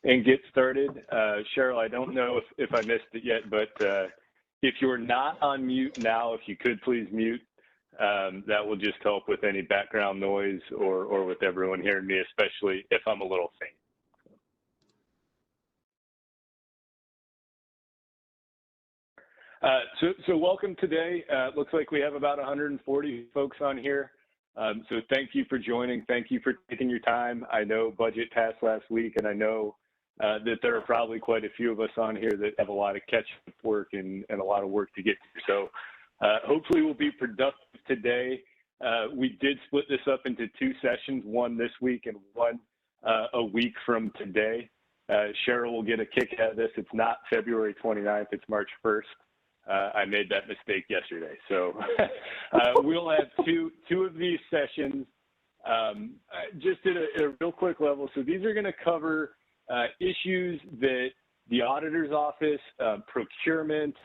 and get started. Cheryl, I don't know if I missed it yet, but if you're not on mute now, if you could please mute, that will just help with any background noise or with everyone hearing me, especially if I'm a little faint. So welcome today. Looks like we have about 140 folks on here. So thank you for joining. Thank you for taking your time. I know budget passed last week, and I know that there are probably quite a few of us on here that have a lot of catch-up work and a lot of work to get to. So hopefully we'll be productive today. We did split this up into 2 sessions, one this week and one a week from today. Cheryl will get a kick out of this. It's not February 29th, it's March 1st. I made that mistake yesterday. So we'll have two of these sessions just at a real quick level. So these are going to cover issues that the auditor's office, procurement,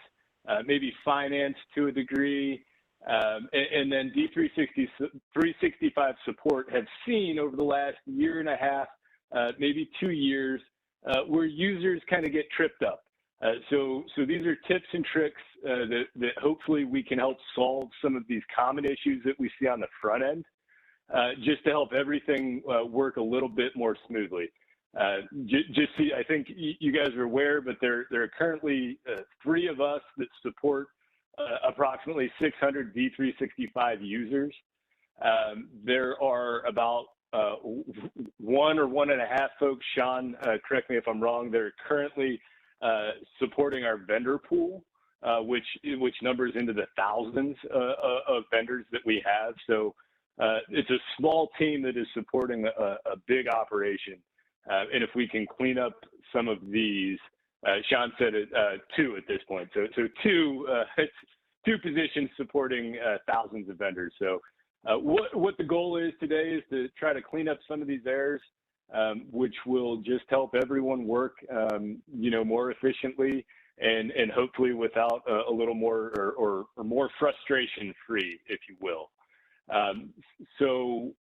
maybe finance to a degree, and then D365 support have seen over the last year and a half, maybe 2 years, where users kind of get tripped up. So these are tips and tricks that hopefully we can help solve some of these common issues that we see on the front end, just to help everything work a little bit more smoothly. Just see, I think you guys are aware, but there are currently 3 of us that support approximately 600 D365 users. There are about 1 or 1.5 folks, Sean, correct me if I'm wrong, they're currently supporting our vendor pool, which numbers into the thousands of vendors that we have. So it's a small team that is supporting a big operation. And if we can clean up some of these, Sean said it, 2 at this point. So 2 positions supporting thousands of vendors. So what the goal is today is to try to clean up some of these errors, which will just help everyone work, more efficiently and hopefully without a little more or more frustration free, if you will. So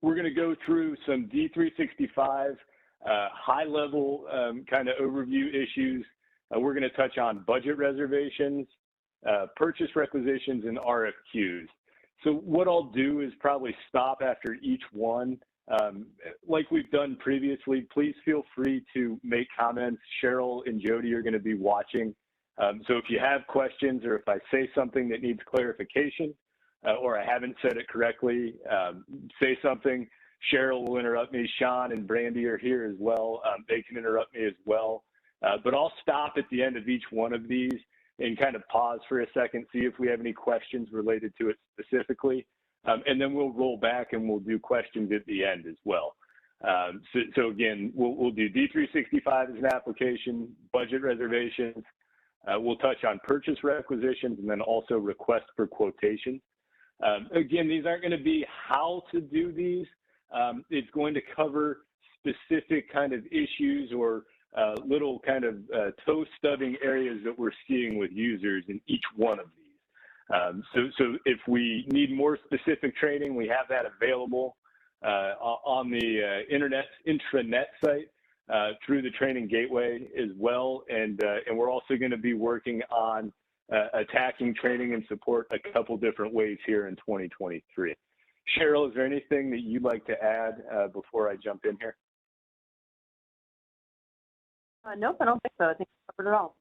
we're going to go through some D365 high level kind of overview issues. We're going to touch on budget reservations, purchase requisitions, and RFQs. So what I'll do is probably stop after each one. Like we've done previously, please feel free to make comments. Cheryl and Jody are going to be watching. So if you have questions or if I say something that needs clarification or I haven't said it correctly, say something. Cheryl will interrupt me. Sean and Brandy are here as well. They can interrupt me as well. But I'll stop at the end of each one of these and kind of pause for a second, see if we have any questions related to it specifically. And then we'll roll back and we'll do questions at the end as well. So again, we'll do D365 as an application, budget reservations. We'll touch on purchase requisitions and then also request for quotations. Again, these aren't going to be how to do these. It's going to cover specific kind of issues or little kind of toe stubbing areas that we're seeing with users in each one of these. So if we need more specific training, we have that available on the intranet site through the training gateway as well. And we're also going to be working on attacking training and support a couple different ways here in 2023. Cheryl, is there anything that you'd like to add before I jump in here? Nope, I don't think so. I think you covered it all.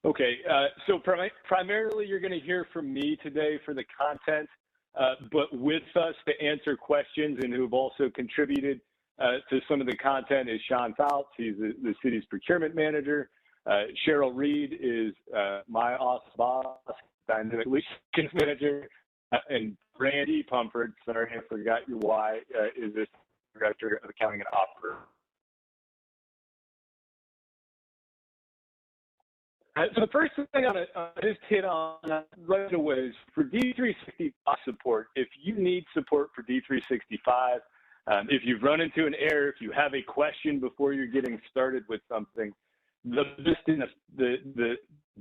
Okay, so primarily you're going to hear from me today for the content, but with us to answer questions and who've also contributed to some of the content is Sean Fouts. He's the city's procurement manager. Cheryl Reed is my office boss, dynamic solutions manager, and Brandy Pumford, sorry, I forgot your Y, is the director of accounting and operations. So the first thing I'm going to just hit on right away is for D365 support. If you need support for D365, if you've run into an error, if you have a question before you're getting started with something, the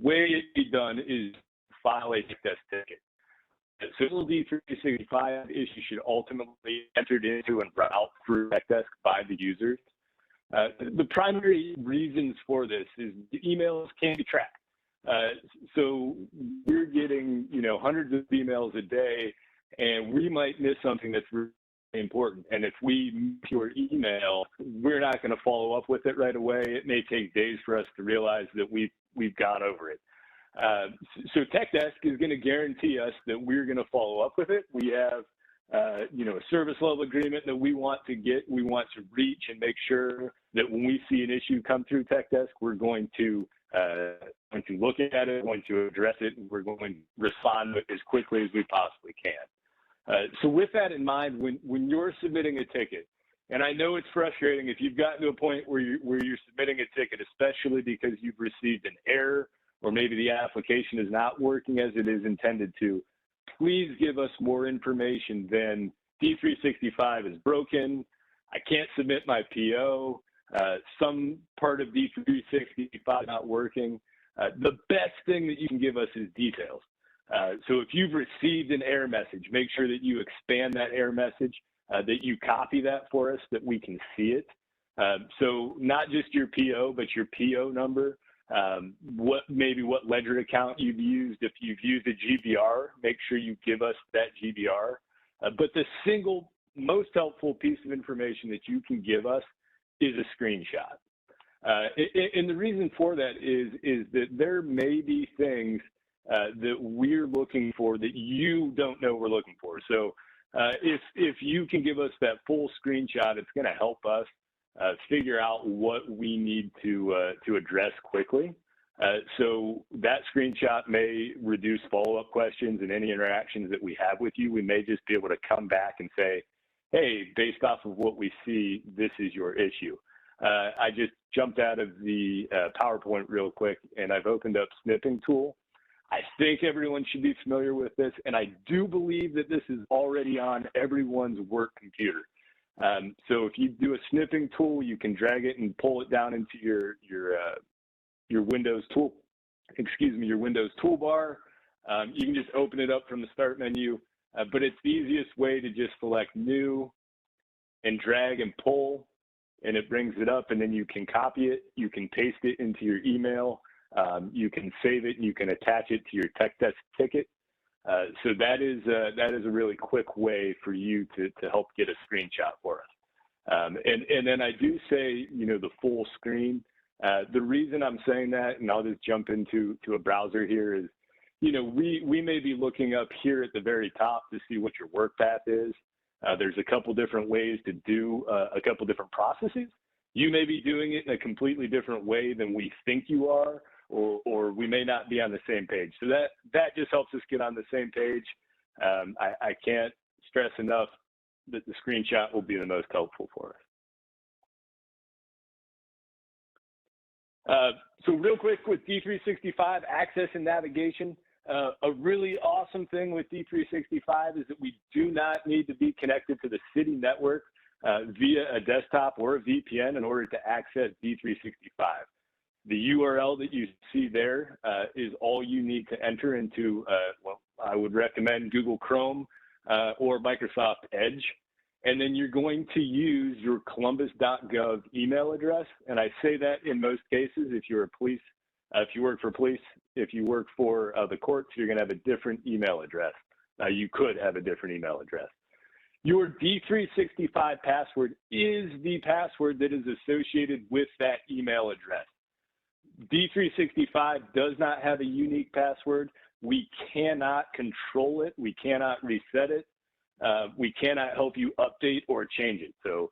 way it be done is file a desk ticket. So D365 issue should ultimately be entered into and route through tech desk by the users. The primary reasons for this is the emails can be tracked. So we're getting, hundreds of emails a day, and we might miss something that's really important. And if we miss your email, we're not going to follow up with it right away. It may take days for us to realize that we've gone over it. So Tech Desk is going to guarantee us that we're going to follow up with it. We have, a service level agreement that we want to reach and make sure that when we see an issue come through Tech Desk, we're going to look at it, going to address it, and we're going to respond as quickly as we possibly can. So with that in mind, when you're submitting a ticket, and I know it's frustrating if you've gotten to a point where you're submitting a ticket, especially because you've received an error or maybe the application is not working as it is intended to, please give us more information than D365 is broken, I can't submit my PO, some part of D365 not working. The best thing that you can give us is details. So if you've received an error message, make sure that you expand that error message, that you copy that for us, that we can see it. So not just your PO, but your PO number, what ledger account you've used. If you've used a GBR, make sure you give us that GBR. But the single most helpful piece of information that you can give us is a screenshot. And the reason for that is that there may be things that we're looking for that you don't know we're looking for. So if you can give us that full screenshot, it's going to help us figure out what we need to address quickly. So that screenshot may reduce follow-up questions and any interactions that we have with you. We may just be able to come back and say, hey, based off of what we see, this is your issue. I just jumped out of the PowerPoint real quick, and I've opened up snipping tool. I think everyone should be familiar with this, and I do believe that this is already on everyone's work computer. So if you do a snipping tool, you can drag it and pull it down into your Windows your Windows toolbar. You can just open it up from the start menu, but it's the easiest way to just select new and drag and pull, and it brings it up, and then you can copy it, you can paste it into your email, you can save it, and you can attach it to your Tech Desk ticket. So that is a really quick way for you to help get a screenshot for us. And then I do say, the full screen. The reason I'm saying that, and I'll just jump into a browser here, is, we may be looking up here at the very top to see what your work path is. There's a couple different ways to do a couple different processes. You may be doing it in a completely different way than we think you are, or we may not be on the same page. So that just helps us get on the same page. I can't stress enough that the screenshot will be the most helpful for us. So real quick with D365, access and navigation. A really awesome thing with D365 is that we do not need to be connected to the city network via a desktop or a VPN in order to access D365. The URL that you see there is all you need to enter into, I would recommend Google Chrome or Microsoft Edge. And then you're going to use your columbus.gov email address. And I say that in most cases, if you're a police, if you work for police, if you work for the courts, you're going to have a different email address. You could have a different email address. Your D365 password is the password that is associated with that email address. D365 does not have a unique password. We cannot control it. We cannot reset it. We cannot help you update or change it. So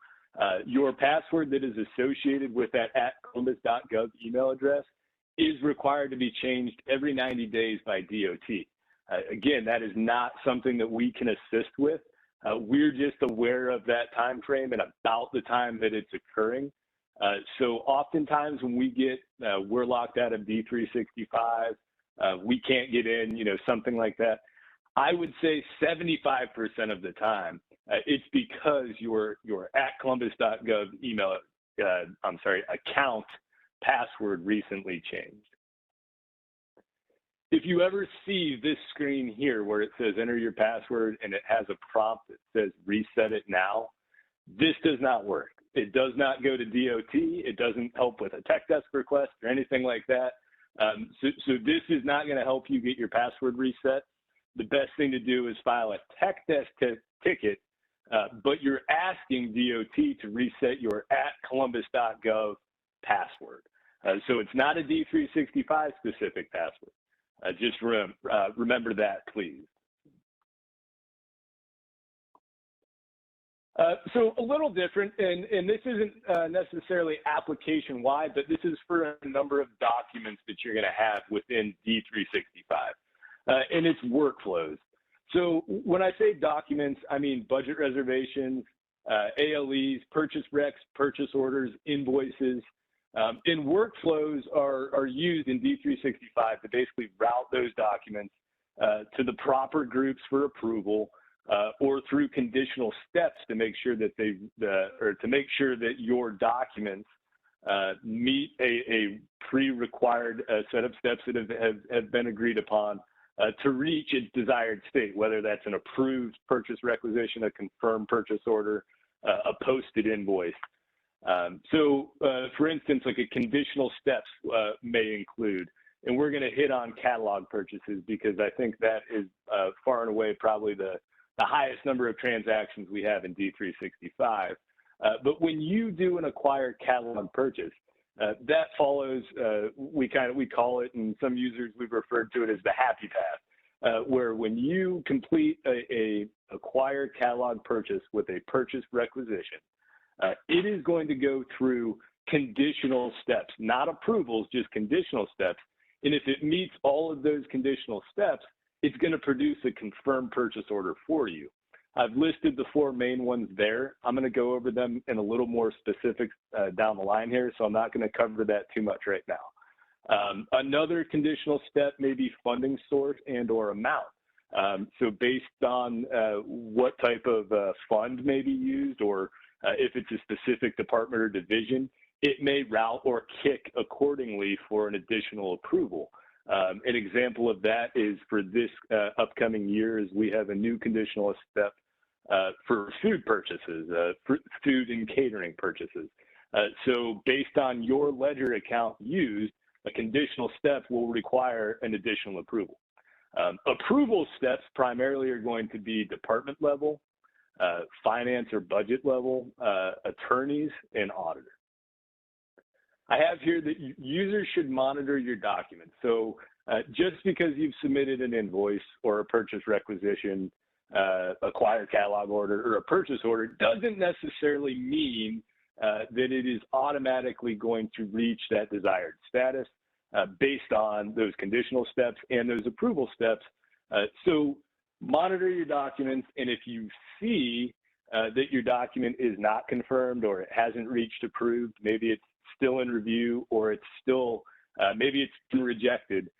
your password that is associated with that @columbus.gov email address is required to be changed every 90 days by DOT. Again, that is not something that we can assist with. We're just aware of that time frame and about the time that it's occurring. So oftentimes when we get, we're locked out of D365, we can't get in, something like that. I would say 75% of the time, it's because your @columbus.gov email, account password recently changed. if you ever see this screen here where it says enter your password and it has a prompt that says reset it now, this does not work. It does not go to DOT. It doesn't help with a tech desk request or anything like that. So this is not going to help you get your password reset. The best thing to do is file a tech desk ticket, but you're asking DOT to reset your @columbus.gov password. So it's not a D365 specific password. Just remember that, please. So a little different, and this isn't necessarily application-wide, but this is for a number of documents that you're going to have within D365, and it's workflows. So when I say documents, I mean budget reservations, ALEs, purchase recs, purchase orders, invoices, and workflows are used in D365 to basically route those documents to the proper groups for approval, or through conditional steps to make sure that your documents meet a pre-required set of steps that have been agreed upon to reach its desired state, whether that's an approved purchase requisition, a confirmed purchase order, a posted invoice. For instance, like a conditional steps may include, and we're going to hit on catalog purchases because I think that is far and away probably the highest number of transactions we have in D365. But when you do an acquired catalog purchase, that follows, we call it, and some users we've referred to it as the happy path, where when you complete a acquired catalog purchase with a purchase requisition, it is going to go through conditional steps, not approvals, just conditional steps. And if it meets all of those conditional steps, it's going to produce a confirmed purchase order for you. I've listed the 4 main ones there. I'm going to go over them in a little more specifics down the line here, so I'm not going to cover that too much right now. Another conditional step may be funding source and or amount. So based on what type of fund may be used, or if it's a specific department or division, it may route or kick accordingly for an additional approval. An example of that is for this upcoming year is we have a new conditional step for food purchases, food and catering purchases. So based on your ledger account used, a conditional step will require an additional approval. Approval steps primarily are going to be department level, finance or budget level, attorneys, and auditor. I have here that users should monitor your documents. So just because you've submitted an invoice or a purchase requisition, acquired catalog order, or a purchase order doesn't necessarily mean that it is automatically going to reach that desired status based on those conditional steps and those approval steps. So monitor your documents, and if you see that your document is not confirmed or it hasn't reached approved, maybe it's still in review, or it's still, maybe it's been rejected,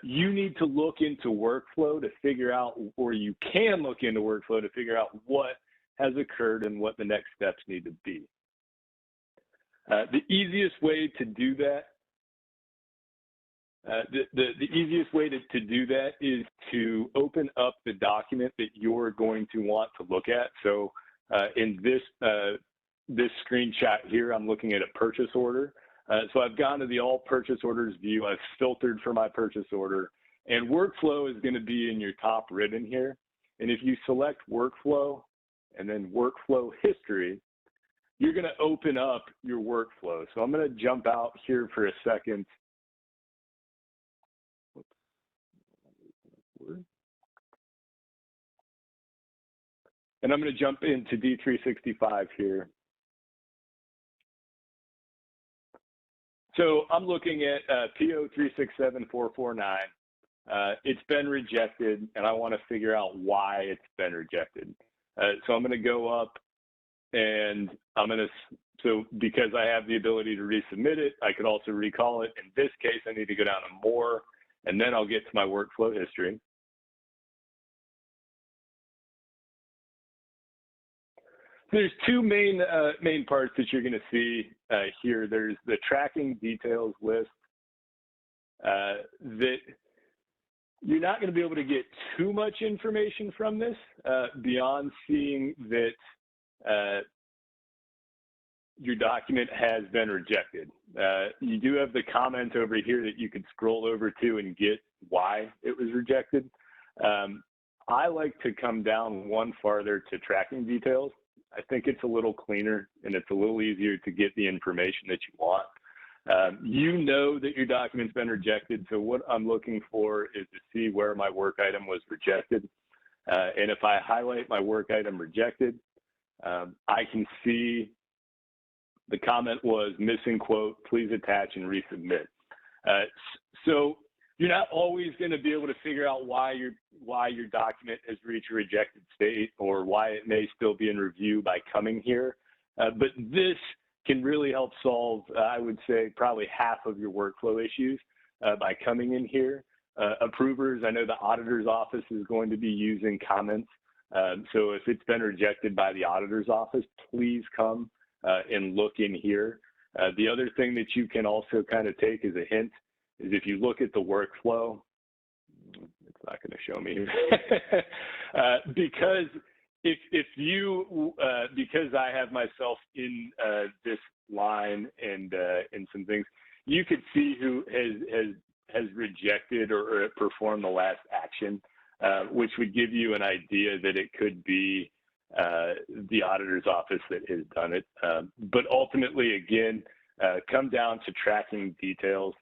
you need to look into workflow to figure out, or you can look into workflow to figure out what has occurred and what the next steps need to be. The easiest way to do that, the easiest way to do that is to open up the document that you're going to want to look at. So in this screenshot here, I'm looking at a purchase order. So I've gone to the all purchase orders view. I've filtered for my purchase order, and workflow is going to be in your top ribbon here. And if you select workflow and then workflow history, you're going to open up your workflow. So I'm going to jump out here for a second. And I'm going to jump into D365 here. So I'm looking at PO 367449. It's been rejected, and I want to figure out why it's been rejected. So I'm going to go up, and I'm going to, so because I have the ability to resubmit it, I could also recall it. In this case, I need to go down to more, and then I'll get to my workflow history. There's 2 main parts that you're going to see here. There's the tracking details list that You're not going to be able to get too much information from this beyond seeing that your document has been rejected. You do have the comment over here that you could scroll over to and get why it was rejected. I like to come down one farther to tracking details. I think it's a little cleaner and it's a little easier to get the information that you want. You know that your document's been rejected, so what I'm looking for is to see where my work item was rejected. And if I highlight my work item rejected, I can see the comment was missing quote, please attach and resubmit. So you're not always going to be able to figure out why your document has reached a rejected state or why it may still be in review by coming here. But this can really help solve, I would say, probably half of your workflow issues by coming in here. Approvers, I know the auditor's office is going to be using comments. So if it's been rejected by the auditor's office, please come and look in here. The other thing that you can also kind of take as a hint is if you look at the workflow, it's not going to show me because because I have myself in this line and some things, you could see who has rejected or performed the last action, which would give you an idea that it could be the auditor's office that has done it. But ultimately, again, come down to tracking details.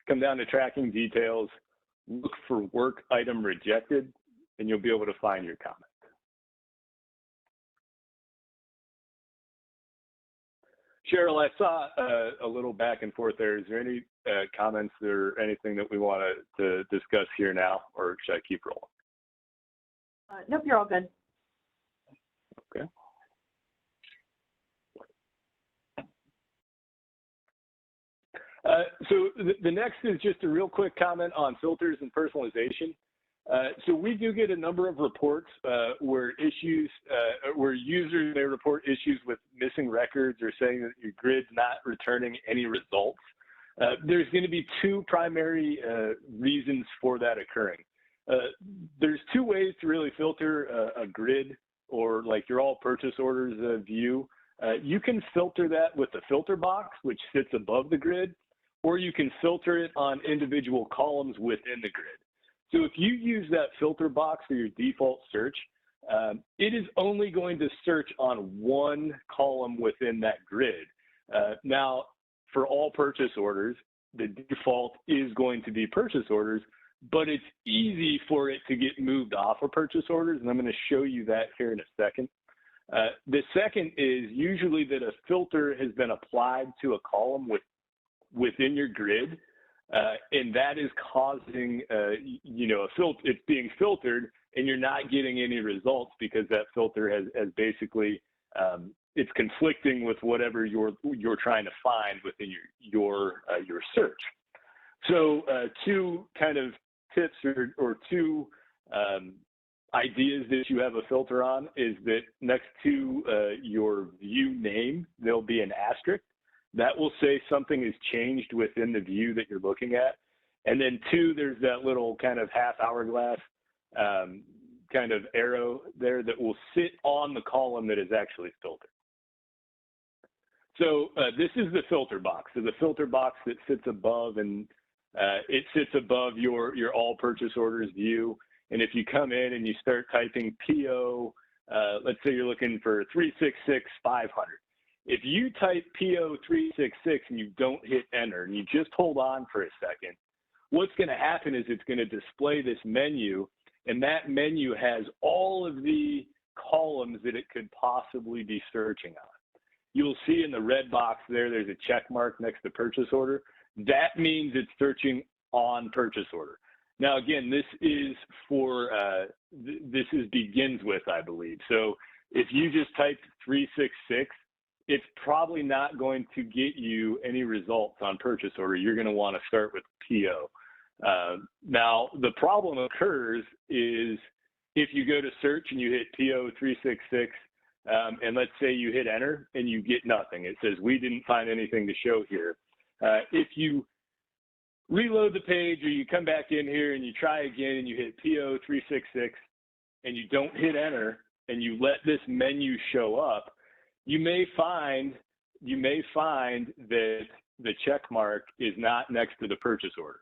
Come down to tracking details, look for work item rejected, and you'll be able to find your comment. Cheryl, I saw a little back and forth there. Is there any comments or anything that we want to discuss here now, or should I keep rolling? Nope, you're all good. Okay. So the next is just a real quick comment on filters and personalization. So we do get a number of reports where users may report issues with missing records or saying that your grid's not returning any results. There's going to be two primary reasons for that occurring. There's two ways to really filter a grid or like your all purchase orders view. You can filter that with the filter box, which sits above the grid, or you can filter it on individual columns within the grid. So if you use that filter box for your default search, it is only going to search on one column within that grid. Now, for all purchase orders, the default is going to be purchase orders, but it's easy for it to get moved off of purchase orders, and I'm going to show you that here in a second. The second is usually that a filter has been applied to a column within your grid, and that is causing, it's being filtered, and you're not getting any results because that filter has basically, it's conflicting with whatever you're trying to find within your search. So two kind of tips or two ideas that you have a filter on is that next to your view name, there'll be an asterisk. That will say something has changed within the view that you're looking at. And then two, there's that little kind of half hourglass kind of arrow there that will sit on the column that is actually filtered. So this is the filter box. So the filter box that sits above, and it sits above your all purchase orders view. And if you come in and you start typing PO, let's say you're looking for 366-500. If you type PO 366 and you don't hit enter and you just hold on for a second, what's going to happen is it's going to display this menu, and that menu has all of the columns that it could possibly be searching on. You'll see in the red box there's a check mark next to purchase order. That means it's searching on purchase order. Now, again, this is for, begins with, I believe. So if you just type 366, it's probably not going to get you any results on purchase order. You're going to want to start with PO. Now, the problem occurs is if you go to search and you hit PO 366, and let's say you hit enter and you get nothing. It says, we didn't find anything to show here. If you reload the page or you come back in here and you try again and you hit PO 366 and you don't hit enter and you let this menu show up, you may find that the check mark is not next to the purchase order.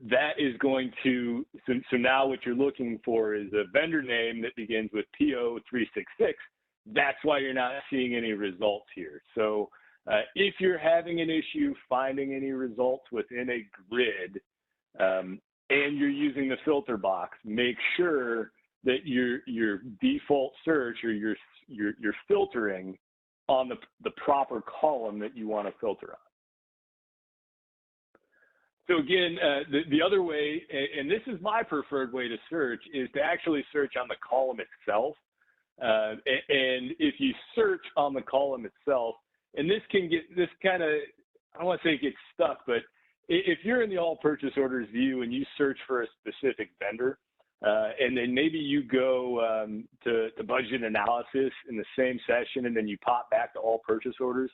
That is going to, so now what you're looking for is a vendor name that begins with PO 366. That's why you're not seeing any results here. So if you're having an issue finding any results within a grid and you're using the filter box, make sure that your default search or you're filtering on the proper column that you want to filter on. So again, the other way, and this is my preferred way to search, is to actually search on the column itself. And if you search on the column itself, and this can get, this kind of, I don't want to say it gets stuck, but if you're in the all purchase orders view and you search for a specific vendor, and then maybe you go to budget analysis in the same session and then you pop back to all purchase orders,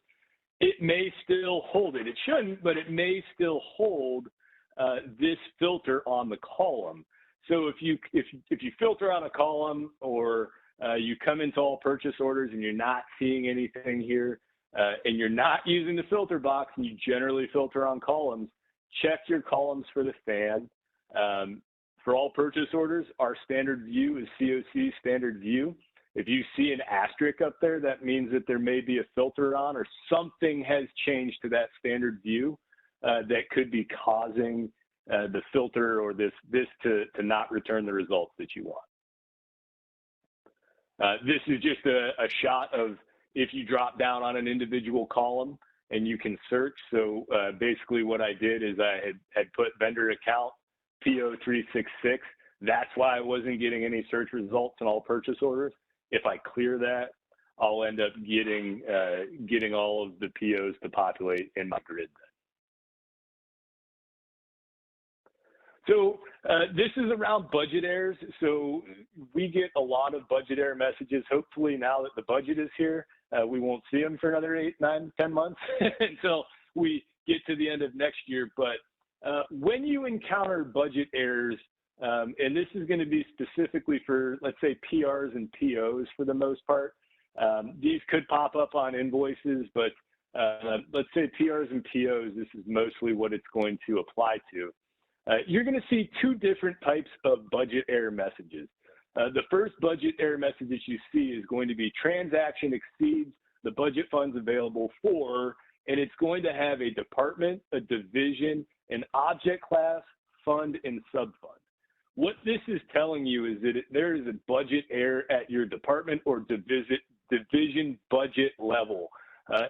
it may still hold it. It shouldn't, but it may still hold this filter on the column. So if you filter on a column or you come into all purchase orders and you're not seeing anything here and you're not using the filter box and you generally filter on columns, check your columns for the fan. For all purchase orders, our standard view is COC standard view. If you see an asterisk up there, that means that there may be a filter on or something has changed to that standard view that could be causing the filter or this to not return the results that you want. This is just a shot of if you drop down on an individual column and you can search. So basically what I did is I had put vendor account PO 366. That's why I wasn't getting any search results in all purchase orders. If I clear that, I'll end up getting all of the POs to populate in my grid then. So this is around budget errors. So we get a lot of budget error messages. Hopefully now that the budget is here, we won't see them for another 8, 9, 10 months until we get to the end of next year. But when you encounter budget errors, and this is going to be specifically for, let's say, PRs and POs for the most part. These could pop up on invoices, but let's say PRs and POs, this is mostly what it's going to apply to. You're going to see two different types of budget error messages. The first budget error message that you see is going to be transaction exceeds the budget funds available for, and it's going to have a department, a division, an object class, fund, and subfund. What this is telling you is that there is a budget error at your department or division budget level.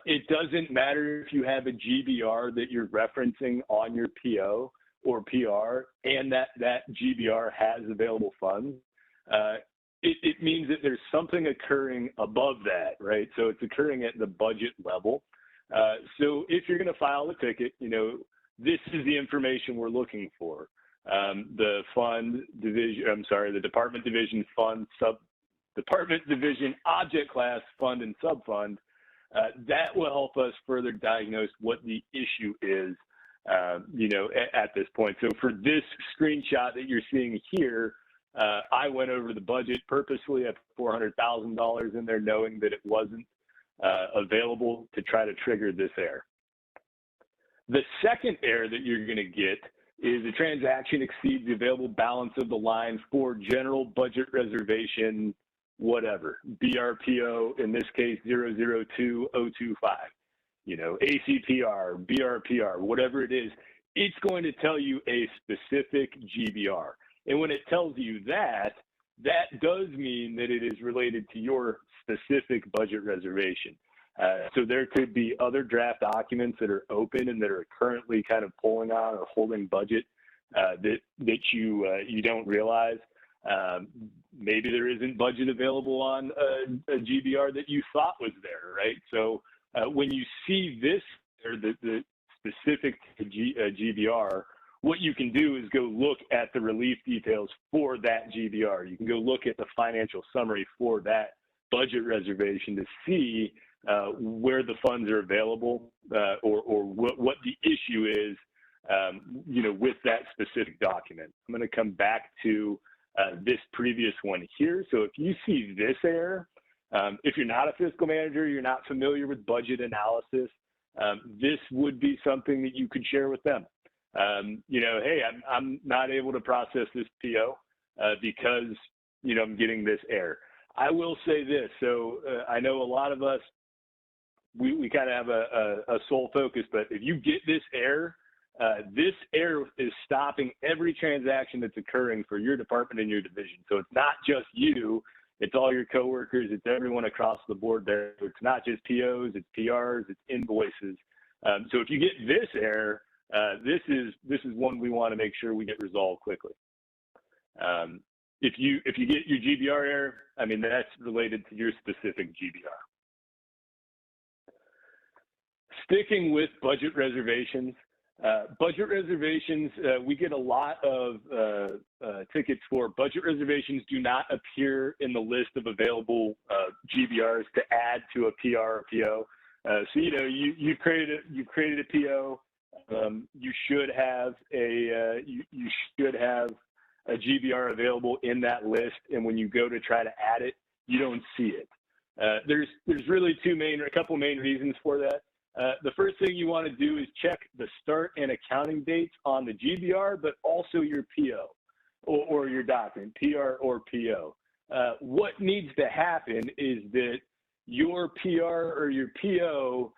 It doesn't matter if you have a GBR that you're referencing on your PO or PR and that GBR has available funds. It means that there's something occurring above that, right? So it's occurring at the budget level. So if you're going to file a ticket, you know, this is the information we're looking for. The fund division, I'm sorry, the department division fund, department division object class fund and subfund, that will help us further diagnose what the issue is, you know, at this point. So for this screenshot that you're seeing here, I went over the budget purposely at $400,000 in there, knowing that it wasn't available to try to trigger this error. The second error that you're going to get is the transaction exceeds the available balance of the line for general budget reservation, whatever, BRPO, in this case, 002025, you know, ACPR, BRPR, whatever it is, it's going to tell you a specific GBR. And when it tells you that, that does mean that it is related to your specific budget reservation. So there could be other draft documents that are open and that are currently kind of pulling on or holding budget that you don't realize. Maybe there isn't budget available on a GBR that you thought was there, right? So when you see this or the specific GBR, what you can do is go look at the relief details for that GBR. You can go look at the financial summary for that budget reservation to see where the funds are available or what the issue is, with that specific document. I'm going to come back to this previous one here. So if you see this error, if you're not a fiscal manager, you're not familiar with budget analysis, this would be something that you could share with them. Hey, I'm not able to process this PO because, I'm getting this error. I will say this. So I know a lot of us, we kind of have a sole focus, but if you get this error is stopping every transaction that's occurring for your department and your division. So it's not just you, it's all your coworkers, it's everyone across the board there. It's not just POs, it's PRs, it's invoices. So if you get this error, this is one we want to make sure we get resolved quickly. If you get your GBR error, that's related to your specific GBR. Sticking with budget reservations, we get a lot of tickets for budget reservations do not appear in the list of available GBRs to add to a PR or PO. So you created a PO. You should have a GBR available in that list, and when you go to try to add it, you don't see it. There's really a couple main reasons for that. The first thing you want to do is check the start and accounting dates on the GBR, but also your PO or your document, PR or PO. What needs to happen is that your PR or your PO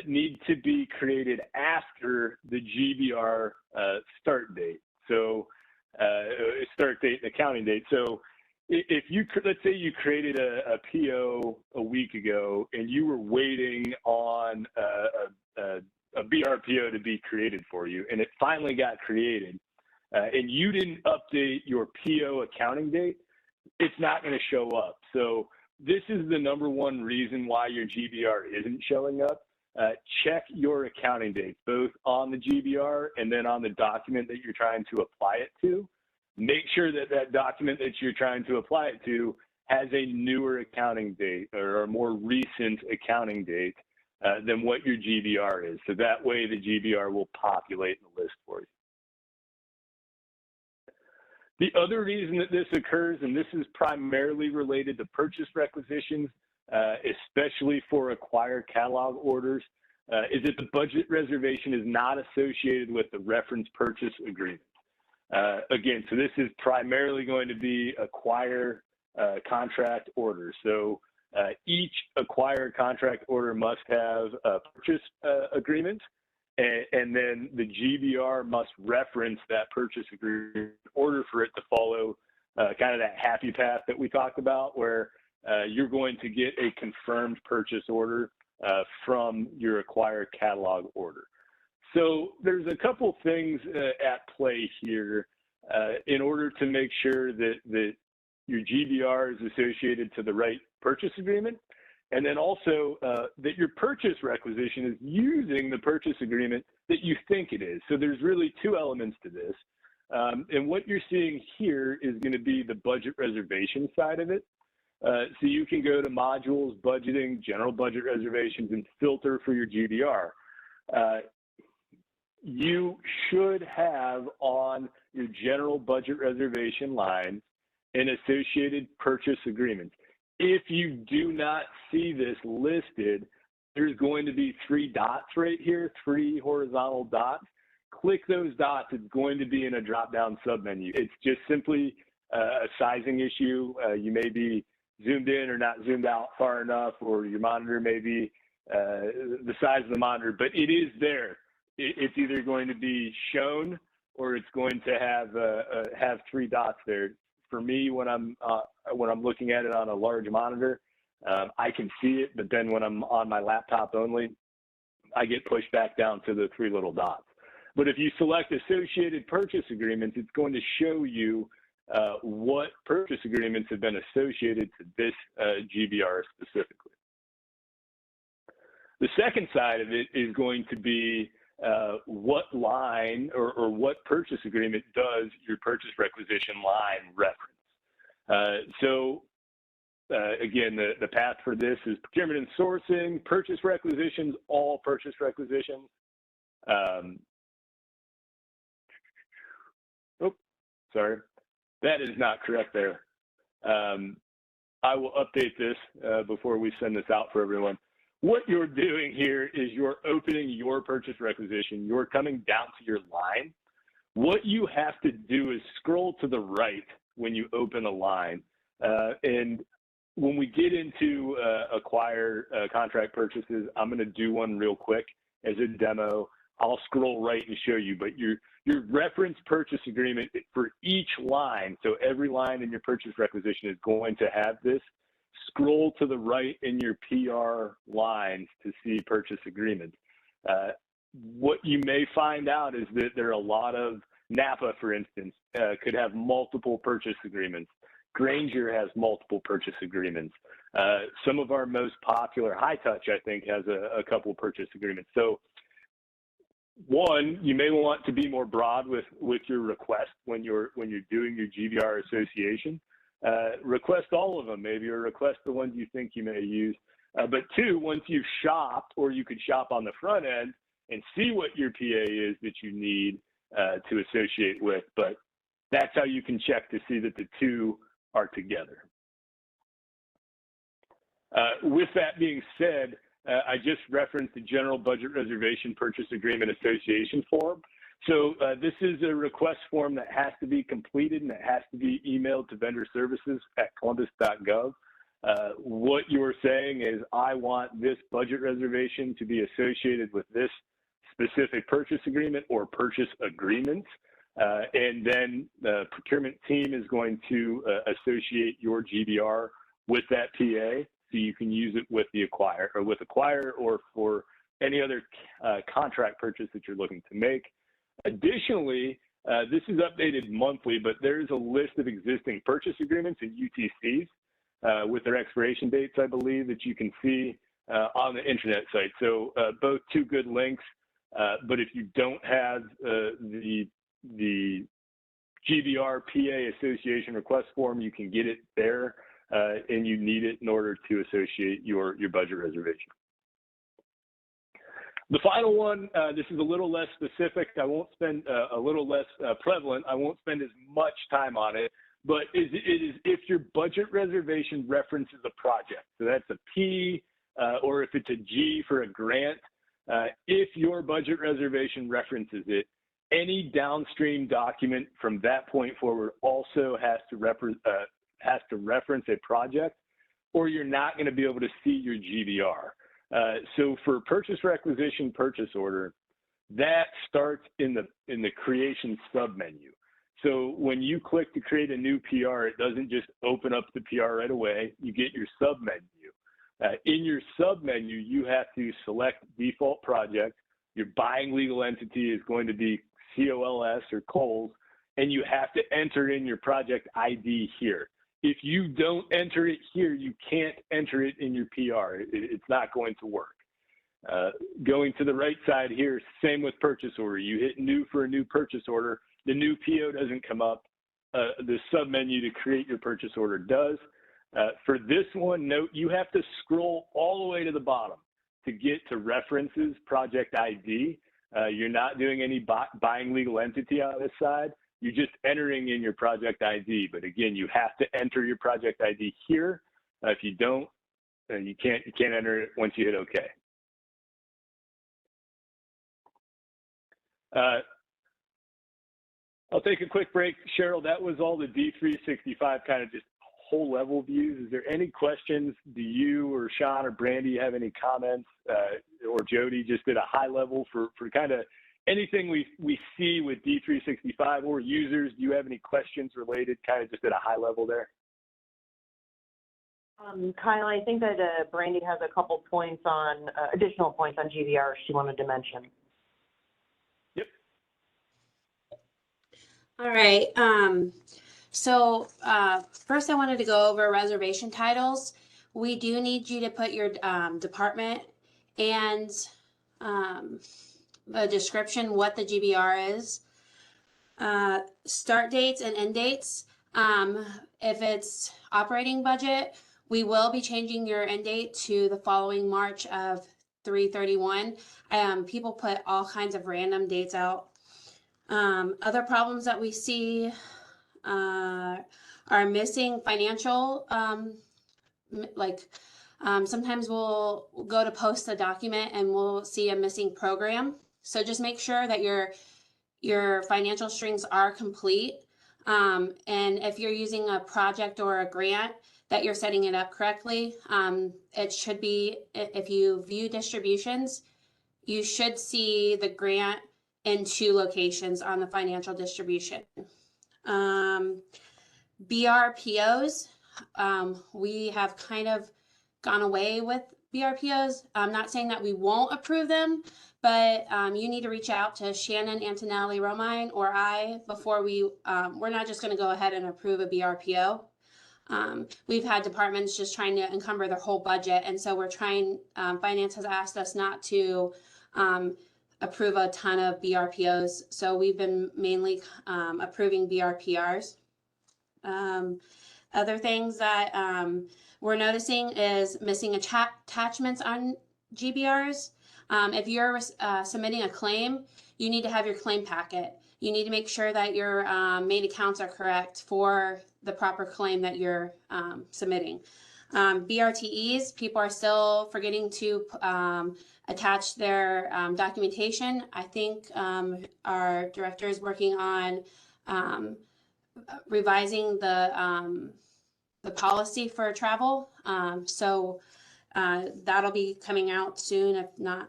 need to be created after the GBR start date. So start date and accounting date. So if let's say you created a PO a week ago and you were waiting on a BRPO to be created for you, and it finally got created, and you didn't update your PO accounting date, it's not going to show up. So this is the number one reason why your GBR isn't showing up. Check your accounting dates, both on the GBR and then on the document that you're trying to apply it to. Make sure that that document that you're trying to apply it to has a newer accounting date or a more recent accounting date than what your GBR is. So that way the GBR will populate in the list for you. The other reason that this occurs, and this is primarily related to purchase requisitions, especially for acquired catalog orders, is that the budget reservation is not associated with the reference purchase agreement. Again, so this is primarily going to be acquire contract order. So each acquired contract order must have a purchase agreement, and then the GBR must reference that purchase agreement in order for it to follow kind of that happy path that we talked about, where you're going to get a confirmed purchase order from your acquired catalog order. So there's a couple things at play here in order to make sure that your GBR is associated to the right purchase agreement, and then also that your purchase requisition is using the purchase agreement that you think it is. So there's really two elements to this. And what you're seeing here is going to be the budget reservation side of it. So you can go to modules, budgeting, general budget reservations, and filter for your GBR. You should have on your general budget reservation line an associated purchase agreement. If you do not see this listed, there's going to be 3 dots right here, 3 horizontal dots. Click those dots. It's going to be in a drop-down submenu. It's just simply a sizing issue. You may be zoomed in or not zoomed out far enough, or your monitor may be the size of the monitor, but it is there. It's either going to be shown or it's going to have 3 dots there. For me, when I'm looking at it on a large monitor, I can see it, but then when I'm on my laptop only, I get pushed back down to the 3 little dots. But if you select associated purchase agreements, it's going to show you what purchase agreements have been associated to this GBR specifically. The second side of it is going to be what line or what purchase agreement does your purchase requisition line reference. So again, the path for this is procurement and sourcing, purchase requisitions, all purchase requisitions. Oh, sorry, that is not correct there. I will update this before we send this out for everyone. What you're doing here is you're opening your purchase requisition. You're coming down to your line. What you have to do is scroll to the right when you open a line. And when we get into acquire contract purchases, I'm going to do one real quick as a demo. I'll scroll right and show you, but your reference purchase agreement for each line, so every line in your purchase requisition is going to have this. Scroll to the right in your PR lines to see purchase agreements. What you may find out is that there are a lot of Napa, for instance, could have multiple purchase agreements. Granger has multiple purchase agreements. Some of our most popular, High Touch, I think, has a couple purchase agreements. So one, you may want to be more broad with your request when you're doing your GVR association. Request all of them, maybe, or request the ones you think you may use. But two, once you've shopped, or you could shop on the front end and see what your PA is that you need to associate with. But that's how you can check to see that the two are together. With that being said, I just referenced the General Budget Reservation Purchase Agreement Association form. So this is a request form that has to be completed and it has to be emailed to vendor services at columbus.gov. What you're saying is, I want this budget reservation to be associated with this specific purchase agreement or purchase agreements. And then the procurement team is going to associate your GBR with that PA, so you can use it with the acquirer or for any other contract purchase that you're looking to make. Additionally, this is updated monthly, but there is a list of existing purchase agreements and UTCs with their expiration dates, I believe, that you can see on the internet site. So both two good links, but if you don't have the GBR PA Association request form, you can get it there, and you need it in order to associate your budget reservation. The final one, this is a little less specific. I won't spend a little less prevalent. I won't spend as much time on it, but it is if your budget reservation references a project. So that's a P, or if it's a G for a grant. If your budget reservation references it, any downstream document from that point forward also has to reference a project, or you're not going to be able to see your GBR. So for purchase requisition purchase order, that starts in the creation submenu. So when you click to create a new PR, it doesn't just open up the PR right away. You get your submenu. In your submenu, you have to select default project. Your buying legal entity is going to be COLS or Coles, and you have to enter in your project ID here. If you don't enter it here, you can't enter it in your PR. It's not going to work. Going to the right side here, same with purchase order. You hit new for a new purchase order. The new PO doesn't come up. The submenu to create your purchase order does. For this one, note you have to scroll all the way to the bottom to get to references project ID. You're not doing any buying legal entity on this side. You're just entering in your project ID. But again, you have to enter your project ID here. If you don't, you can't enter it once you hit OK. I'll take a quick break. Cheryl, that was all the D365 kind of just whole level views. Is there any questions? Do you or Sean or Brandy have any comments, or Jody, just at a high level for kind of anything we see with D365 or users? Do you have any questions related kind of just at a high level there? Kyle, I think that Brandy has a couple points on, additional points on GVR she wanted to mention. Yep. All right. So first I wanted to go over reservation titles. We do need you to put your department and the description, what the GBR is, start dates and end dates. If it's operating budget, We will be changing your end date to the following March of 3/31. People put all kinds of random dates out. Other problems that we see are missing financial, sometimes we'll go to post a document and we'll see a missing program. So just make sure that your financial strings are complete. And if you're using a project or a grant, that you're setting it up correctly. It should be, if you view distributions, you should see the grant in 2 locations on the financial distribution. BRPOs, we have kind of gone away with BRPOs. I'm not saying that we won't approve them, but you need to reach out to Shannon Antonelli Romine or I before we're not just going to go ahead and approve a BRPO. We've had departments just trying to encumber their whole budget, and so we're trying, finance has asked us not to approve a ton of BRPOs, so we've been mainly approving BRPRs. Other things that we're noticing is missing attachments on GBRs. If you're submitting a claim, you need to have your claim packet. You need to make sure that your main accounts are correct for the proper claim that you're submitting. BRTEs, people are still forgetting to attach their documentation. I think our director is working on revising the policy for travel. So that'll be coming out soon, if not.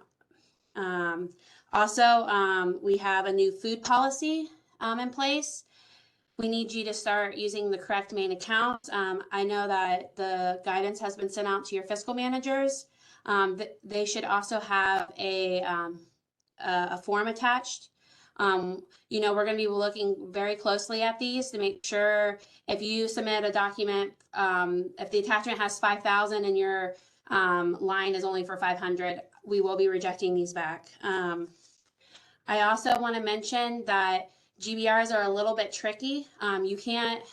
Also, we have a new food policy in place. We need you to start using the correct main accounts. I know that the guidance has been sent out to your fiscal managers. They should also have a form attached. You know, we're going to be looking very closely at these to make sure if you submit a document, if the attachment has 5,000 and your line is only for 500, we will be rejecting these back. I also want to mention that GBRs are a little bit tricky. You can't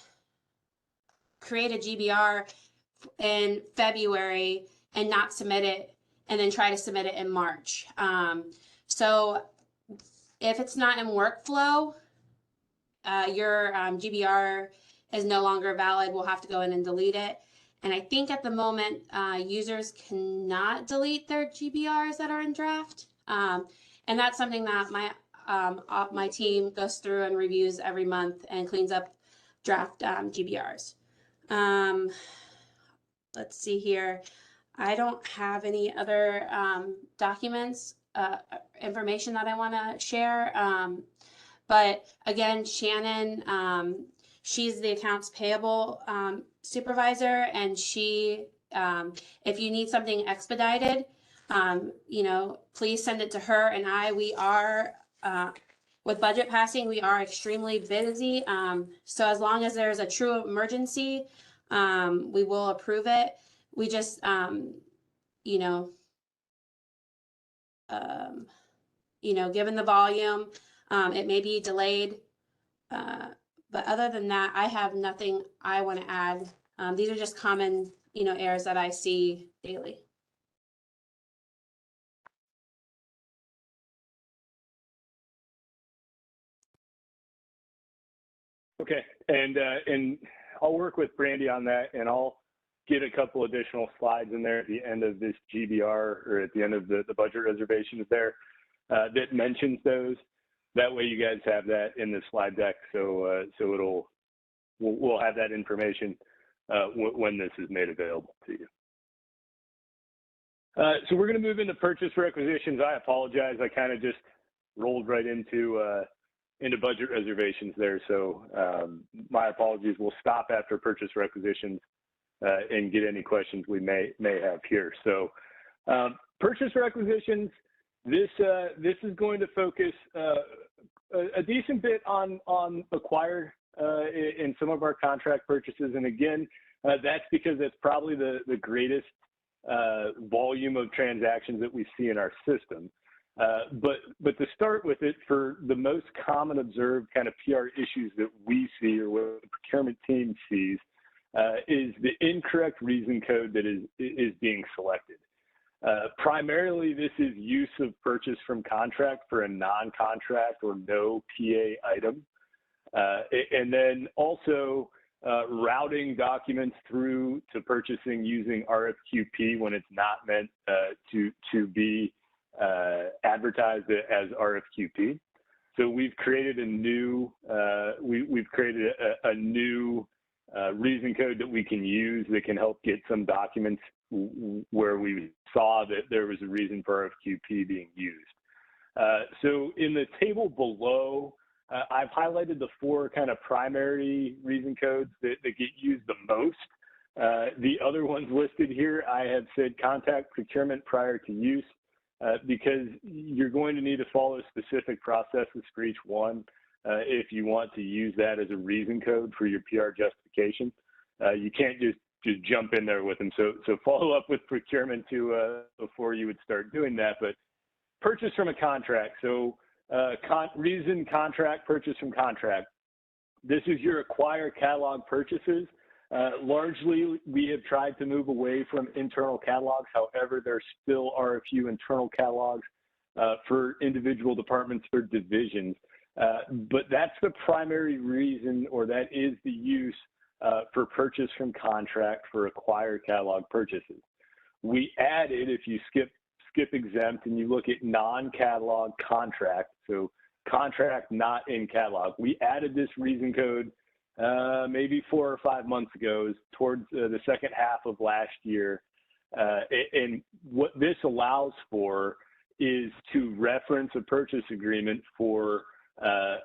create a GBR in February and not submit it and then try to submit it in March. So if it's not in workflow, your GBR is no longer valid. We'll have to go in and delete it. And I think at the moment, users cannot delete their GBRs that are in draft. And that's something that my team goes through and reviews every month and cleans up draft GBRs. Let's see here. I don't have any other documents, information that I want to share. But again, Shannon, she's the accounts payable supervisor, and she, if you need something expedited, you know, please send it to her and I. We are, with budget passing, we are extremely busy. So as long as there's a true emergency, we will approve it. We just, you know, given the volume, it may be delayed. But other than that, I have nothing I want to add. These are just common, you know, errors that I see daily. Okay, and I'll work with Brandy on that, and I'll get a couple additional slides in there at the end of this GBR, or at the end of the budget reservations there, that mentions those. That way you guys have that in the slide deck, so we'll have that information when this is made available to you. So we're going to move into purchase requisitions. I apologize, I kind of just rolled right into budget reservations there, so my apologies. We'll stop after purchase requisitions and get any questions we may have here. So purchase requisitions, this is going to focus a decent bit on acquired in some of our contract purchases, and again, that's because it's probably the greatest volume of transactions that we see in our system. But to start with it, for the most common observed kind of PR issues that we see, or what the procurement team sees, is the incorrect reason code that is being selected. Primarily, this is use of purchase from contract for a non-contract or no PA item. And then also routing documents through to purchasing using RFQP when it's not meant to be advertised as RFQP. So we've created a new reason code that we can use that can help get some documents where we saw that there was a reason for RFQP being used. So in the table below, I've highlighted the 4 kind of primary reason codes that get used the most. The other ones listed here, I have said contact procurement prior to use because you're going to need to follow specific processes for each one if you want to use that as a reason code for your PR justification. You can't just jump in there with them. So follow up with procurement before you would start doing that. But purchase from a contract. So reason contract, purchase from contract. This is your acquire catalog purchases. Largely, we have tried to move away from internal catalogs. However, there still are a few internal catalogs for individual departments or divisions. But that's the primary reason, or that is the use for purchase from contract for acquired catalog purchases. We added, if you skip exempt and you look at non-catalog contract, so contract not in catalog, we added this reason code maybe 4 or 5 months ago, towards the second half of last year. And what this allows for is to reference a purchase agreement for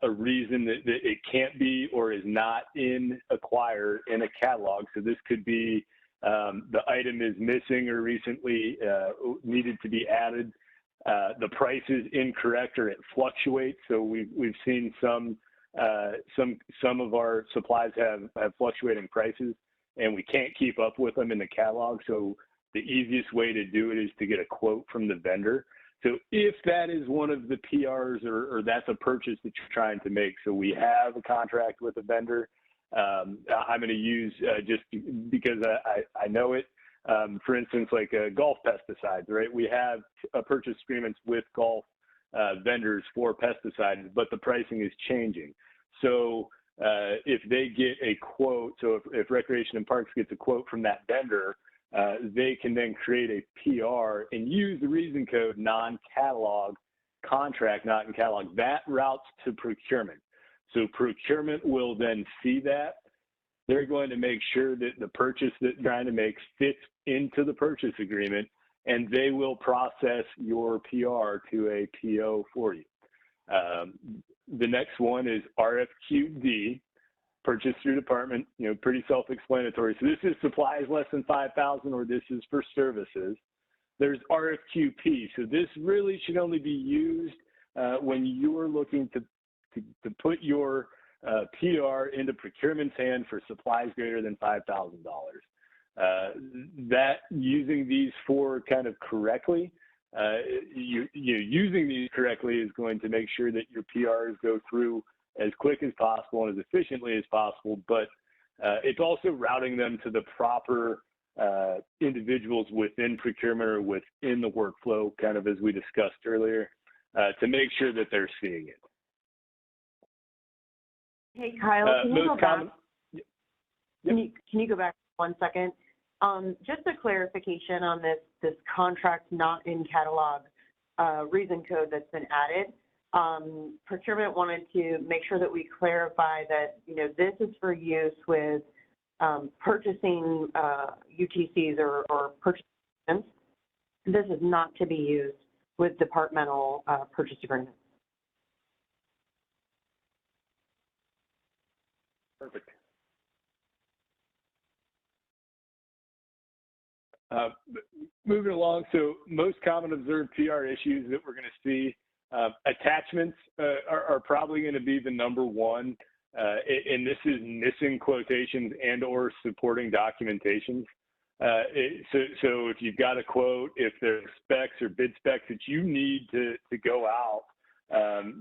a reason that it can't be or is not in acquire in a catalog. So this could be the item is missing or recently needed to be added. The price is incorrect or it fluctuates. So we've seen some of our supplies have fluctuating prices, and we can't keep up with them in the catalog. So the easiest way to do it is to get a quote from the vendor. So if that is one of the PRs or that's a purchase that you're trying to make, so we have a contract with a vendor. I'm going to use just because I know it. For instance, like golf pesticides, right? We have purchase agreements with golf vendors for pesticides, but the pricing is changing. So if they get a quote, so if Recreation and Parks gets a quote from that vendor, they can then create a PR and use the reason code non-catalog contract, not in catalog. That routes to procurement. So procurement will then see that. They're going to make sure that the purchase that they're trying to make fits into the purchase agreement, and they will process your PR to a PO for you. The next one is RFQD, purchase through department, pretty self-explanatory. So this is supplies less than 5,000, or this is for services. There's RFQP. So this really should only be used when you are looking to put your PR into procurement's hand for supplies greater than $5,000. That using these 4 kind of correctly, using these correctly is going to make sure that your PRs go through as quick as possible and as efficiently as possible, but it's also routing them to the proper individuals within procurement or within the workflow, kind of as we discussed earlier, to make sure that they're seeing it. Hey, Kyle, can you go back? Yep. Can you go back 1 second? Just a clarification on this contract not in catalog reason code that's been added. Procurement wanted to make sure that we clarify that, this is for use with purchasing UTCs or purchase agreements. This is not to be used with departmental purchase agreements. Perfect. Moving along, so most common observed PR issues that we're going to see, attachments are probably going to be the number one, and this is missing quotations and or supporting documentations. So if you've got a quote, if there's specs or bid specs that you need to go out,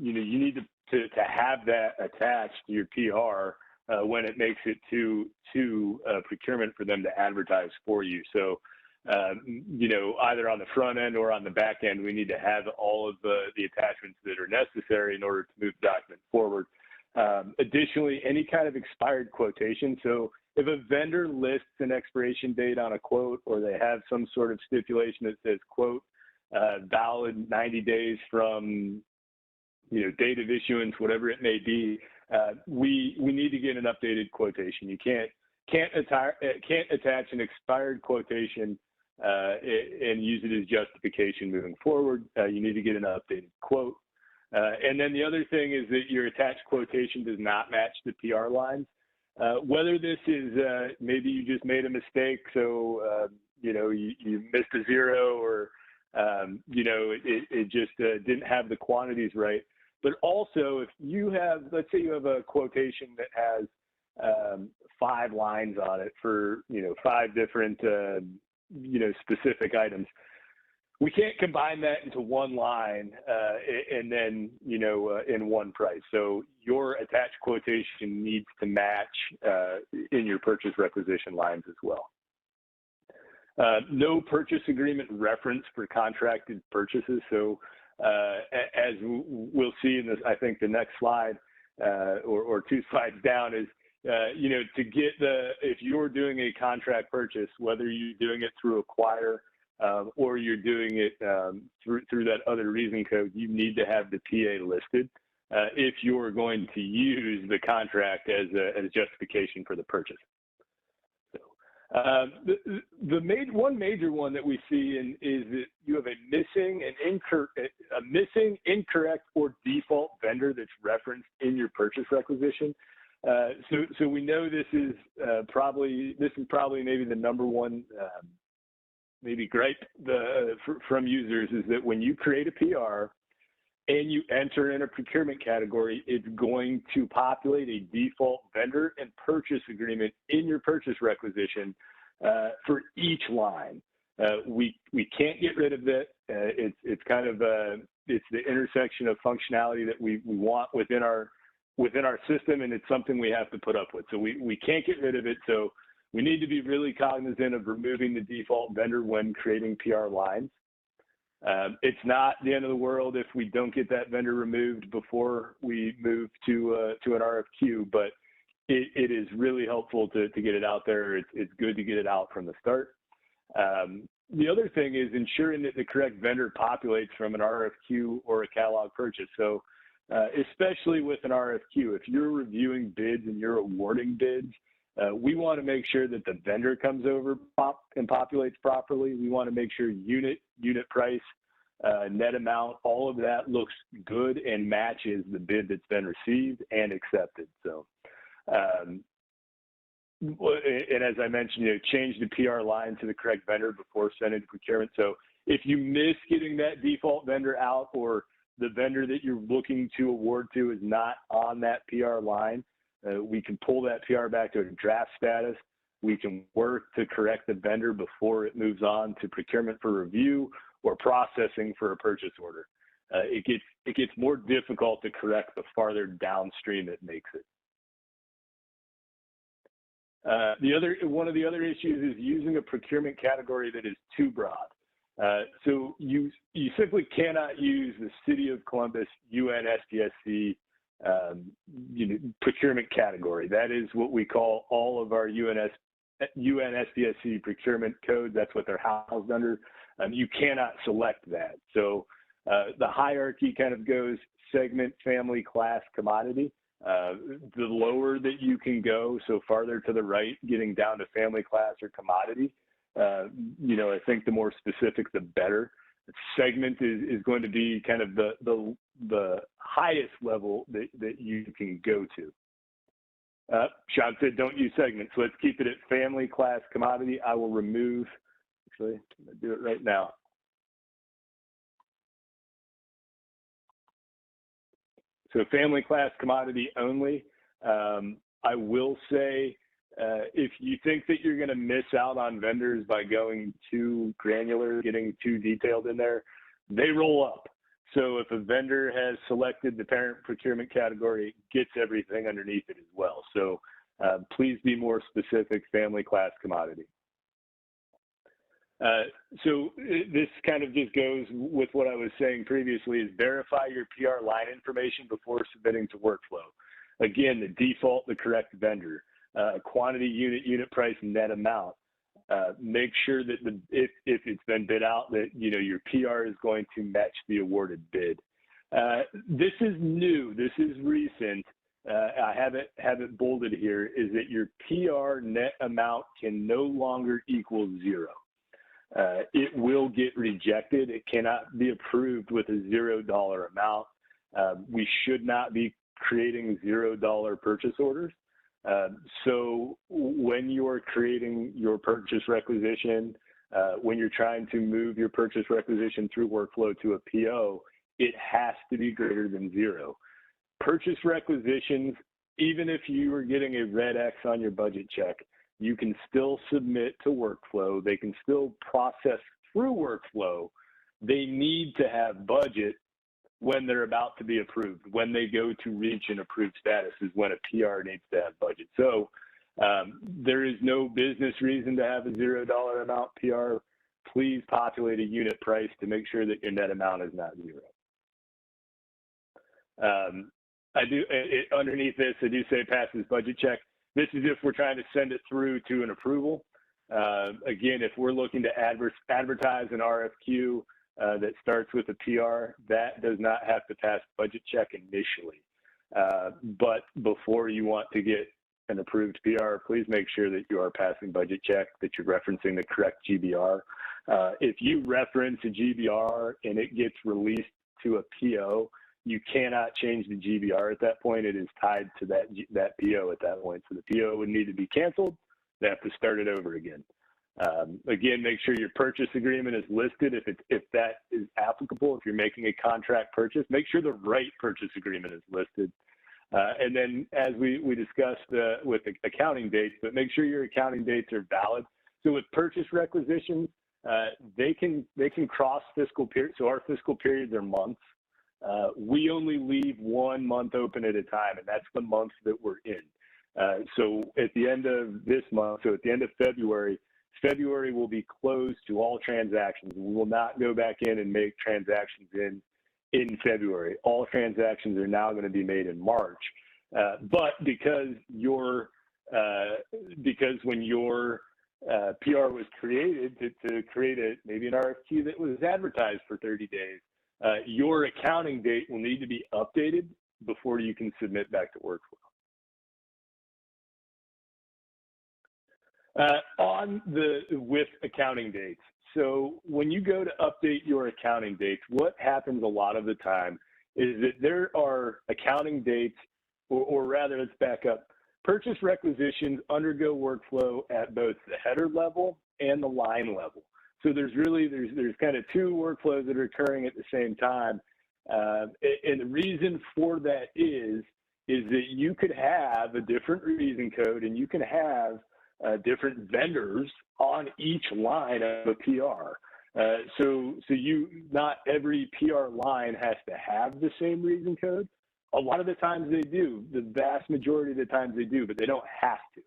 you need to have that attached to your PR. when it makes it to procurement for them to advertise for you. So, you know, either on the front end or on the back end, we need to have all of the attachments that are necessary in order to move the document forward. Additionally, any kind of expired quotation. So if a vendor lists an expiration date on a quote, or they have some sort of stipulation that says, quote, valid 90 days from, you know, date of issuance, whatever it may be, we need to get an updated quotation. You can't attach an expired quotation and use it as justification moving forward. You need to get an updated quote. And then the other thing is that your attached quotation does not match the PR lines. Whether this is maybe you just made a mistake, so you know, you missed a zero, or you know, it just didn't have the quantities right. But also, if you have, let's say you have a quotation that has 5 lines on it for, you know, 5 different you know, specific items, we can't combine that into one line and then, you know, in one price. So your attached quotation needs to match in your purchase requisition lines as well. No purchase agreement reference for contracted purchases. So as we'll see in this, I think the next slide or 2 slides down is, you know, to get if you're doing a contract purchase, whether you're doing it through Acquire or you're doing it through that other reason code, you need to have the PA listed if you're going to use the contract as justification for the purchase. So one major one that we see is that you have a missing, incorrect, or default vendor that's referenced in your purchase requisition. So we know this is probably maybe the number one maybe gripe from users, is that when you create a PR and you enter in a procurement category, it's going to populate a default vendor and purchase agreement in your purchase requisition for each line. We can't get rid of it. It's kind of it's the intersection of functionality that we want within our system, and it's something we have to put up with. So we can't get rid of it. So we need to be really cognizant of removing the default vendor when creating PR lines. It's not the end of the world if we don't get that vendor removed before we move to an RFQ, but it is really helpful to get it out there. It's good to get it out from the start. The other thing is ensuring that the correct vendor populates from an RFQ or a catalog purchase. So especially with an RFQ, if you're reviewing bids and you're awarding bids, we want to make sure that the vendor comes over and populates properly. We want to make sure unit price, net amount, all of that looks good and matches the bid that's been received and accepted. So, and as I mentioned, you know, change the PR line to the correct vendor before sending to procurement. So if you miss getting that default vendor out, or the vendor that you're looking to award to is not on that PR line, we can pull that PR back to a draft status. We can work to correct the vendor before it moves on to procurement for review or processing for a purchase order. It gets more difficult to correct the farther downstream it makes it. One of the other issues is using a procurement category that is too broad. So you simply cannot use the City of Columbus UNSPSC procurement category. That is what we call all of our UNSPSC procurement codes. That's what they're housed under. You cannot select that. So the hierarchy kind of goes segment, family, class, commodity. The lower that you can go, so farther to the right, getting down to family, class, or commodity, you know, I think the more specific, the better. Segment is going to be kind of the highest level that you can go to. Sean said don't use segments, so let's keep it at family, class, commodity. I will remove, actually, I'm going to do it right now. So family, class, commodity only. I will say, if you think that you're going to miss out on vendors by going too granular, getting too detailed in there, they roll up. So if a vendor has selected the parent procurement category, it gets everything underneath it as well. So Please be more specific, family, class, commodity. So this kind of just goes with what I was saying previously, is verify your PR line information before submitting to workflow. Again, the default, the correct vendor, quantity, unit price, net amount. Make sure that if it's been bid out, that your PR is going to match the awarded bid. This is new. This is recent. I have it bolded here. Is that your PR net amount can no longer equal 0. It will get rejected. It cannot be approved with a $0 amount. We should not be creating $0 purchase orders. So when you're creating your purchase requisition, when you're trying to move your purchase requisition through workflow to a PO, it has to be greater than 0. Purchase requisitions, even if you are getting a red X on your budget check, you can still submit to workflow. They can still process through workflow. They need to have budget when they're about to be approved. When they go to reach an approved status is when a PR needs to have budget. So there is no business reason to have a $0 amount PR. Please populate a unit price to make sure that your net amount is not 0. Underneath this, I do say passes budget check. This is if we're trying to send it through to an approval. Again, if we're looking to advertise an RFQ that starts with a PR, that does not have to pass budget check initially. But before you want to get an approved PR, please make sure that you are passing budget check, that you're referencing the correct GBR. If you reference a GBR and it gets released to a PO, you cannot change the GBR at that point. It is tied to that PO at that point. So the PO would need to be canceled. They have to start it over again. Again, make sure your purchase agreement is listed if that is applicable. If you're making a contract purchase, make sure the right purchase agreement is listed. And then, as we discussed with the accounting dates, but make sure your accounting dates are valid. So with purchase requisitions, they can cross fiscal period. So our fiscal periods are months. We only leave 1 month open at a time, and that's the month that we're in. So at the end of this month, so at the end of February will be closed to all transactions. We will not go back in and make transactions in February. All transactions are now going to be made in March. But because when your PR was created to create maybe an RFQ that was advertised for 30 days, your accounting date will need to be updated before you can submit back to workflow. With accounting dates. So when you go to update your accounting dates, what happens a lot of the time is that there are accounting dates, or rather, let's back up. Purchase requisitions undergo workflow at both the header level and the line level. So there's kind of 2 workflows that are occurring at the same time. And the reason for that is that you could have a different reason code, and you can have different vendors on each line of a PR. So not every PR line has to have the same reason code. A lot of the times they do. The vast majority of the times they do, but they don't have to.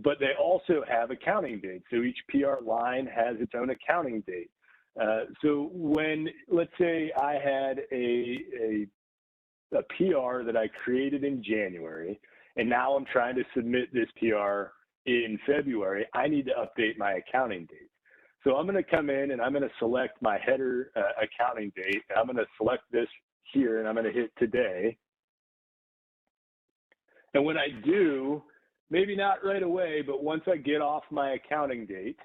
But they also have accounting dates. So each PR line has its own accounting date. So when, let's say I had a PR that I created in January, and now I'm trying to submit this PR in February, I need to update my accounting date. So I'm going to come in and I'm going to select my header accounting date. I'm going to select this here, and I'm going to hit today. And when I do, maybe not right away, but once I get off my accounting date,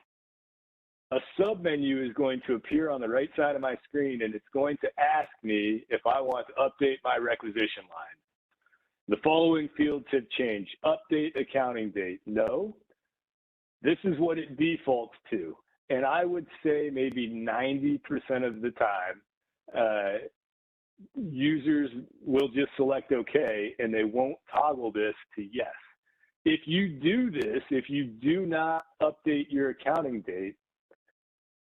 a submenu is going to appear on the right side of my screen, and it's going to ask me if I want to update my requisition line. The following fields have changed. Update accounting date. No. This is what it defaults to. And I would say maybe 90% of the time, users will just select OK, and they won't toggle this to yes. If you do this, if you do not update your accounting date,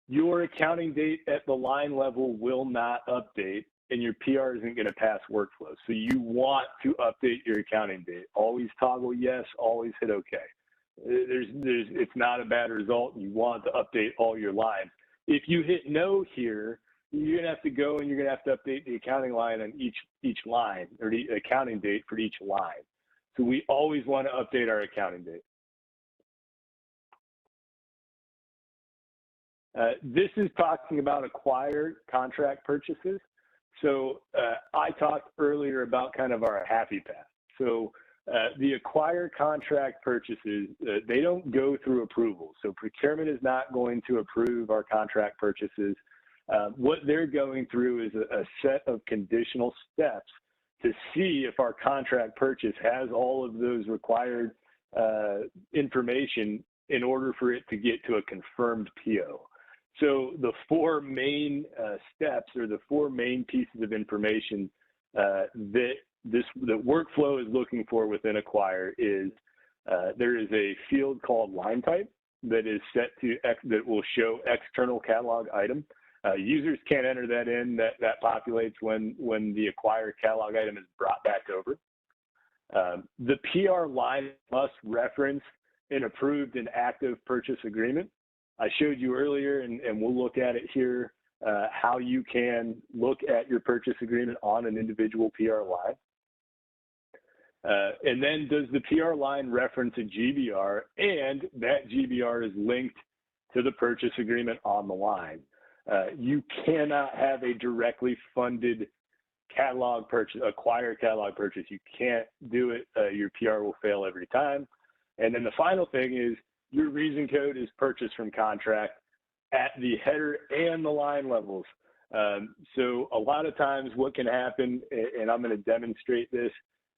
your accounting date at the line level will not update, and your PR isn't going to pass workflow. So you want to update your accounting date. Always toggle yes, always hit OK. It's not a bad result. You want to update all your lines. If you hit no here, you're going to have to go and you're going to have to update the accounting line on each line, or the accounting date for each line. So we always want to update our accounting date. This is talking about acquired contract purchases. So I talked earlier about kind of our happy path. So the acquired contract purchases, they don't go through approval. So procurement is not going to approve our contract purchases. What they're going through is a set of conditional steps to see if our contract purchase has all of those required information in order for it to get to a confirmed PO. So the four main steps, or the four main pieces of information that workflow is looking for within Acquire is there is a field called line type that is set to that will show external catalog item. Users can't enter that in. That populates when the acquired catalog item is brought back over. The PR line must reference an approved and active purchase agreement. I showed you earlier, and we'll look at it here, how you can look at your purchase agreement on an individual PR line. And then does the PR line reference a GBR, and that GBR is linked to the purchase agreement on the line. You cannot have a directly funded catalog purchase, acquired catalog purchase. You can't do it. Your PR will fail every time. And then the final thing is your reason code is purchased from contract at the header and the line levels. So a lot of times what can happen, and I'm going to demonstrate this,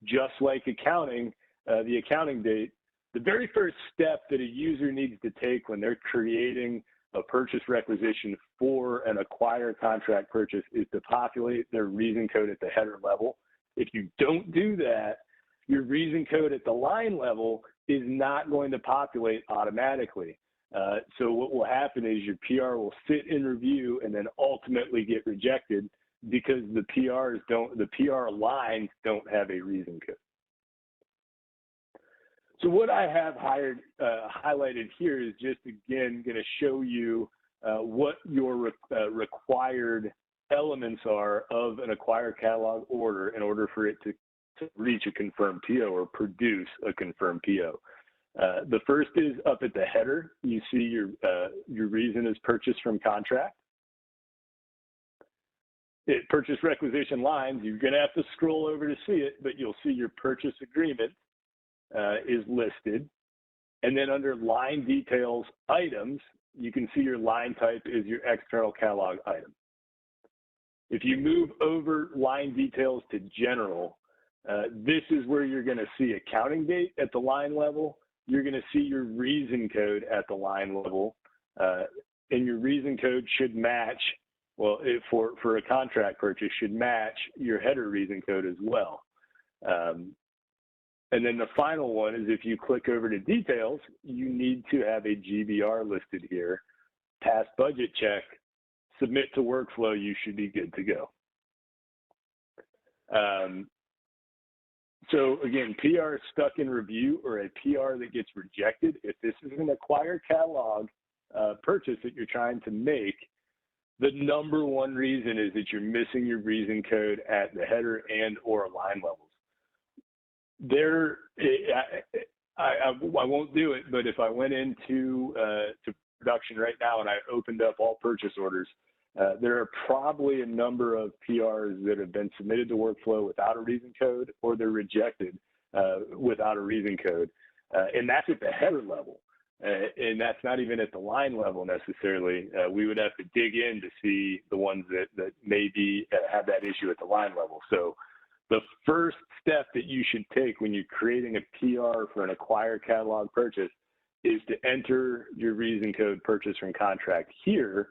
just like accounting, the accounting date, the very first step that a user needs to take when they're creating a purchase requisition for an acquired contract purchase is to populate their reason code at the header level. If you don't do that, your reason code at the line level is not going to populate automatically. So what will happen is your PR will sit in review and then ultimately get rejected because the PR lines don't have a reason code. So what I have highlighted here is just, again, going to show you what your required elements are of an acquired catalog order in order for it to reach a confirmed PO or produce a confirmed PO. The first is up at the header. You see your reason is purchase from contract. Purchase requisition lines, you're going to have to scroll over to see it, but you'll see your purchase agreement is listed. And then under line details items, you can see your line type is your external catalog item. If you move over line details to general, this is where you're going to see accounting date at the line level. You're going to see your reason code at the line level, and your reason code should match, well, for a contract purchase, should match your header reason code as well. And then the final one is if you click over to details, you need to have a GBR listed here, pass budget check, submit to workflow, you should be good to go. So again, PR stuck in review or a PR that gets rejected, if this is an acquired catalog purchase that you're trying to make, the number one reason is that you're missing your reason code at the header and or line levels. I won't do it, but if I went into to production right now and I opened up all purchase orders, there are probably a number of PRs that have been submitted to workflow without a reason code, or they're rejected without a reason code. And that's at the header level. And that's not even at the line level necessarily. We would have to dig in to see the ones that maybe have that issue at the line level. So the first step that you should take when you're creating a PR for an acquired catalog purchase is to enter your reason code purchase from contract here,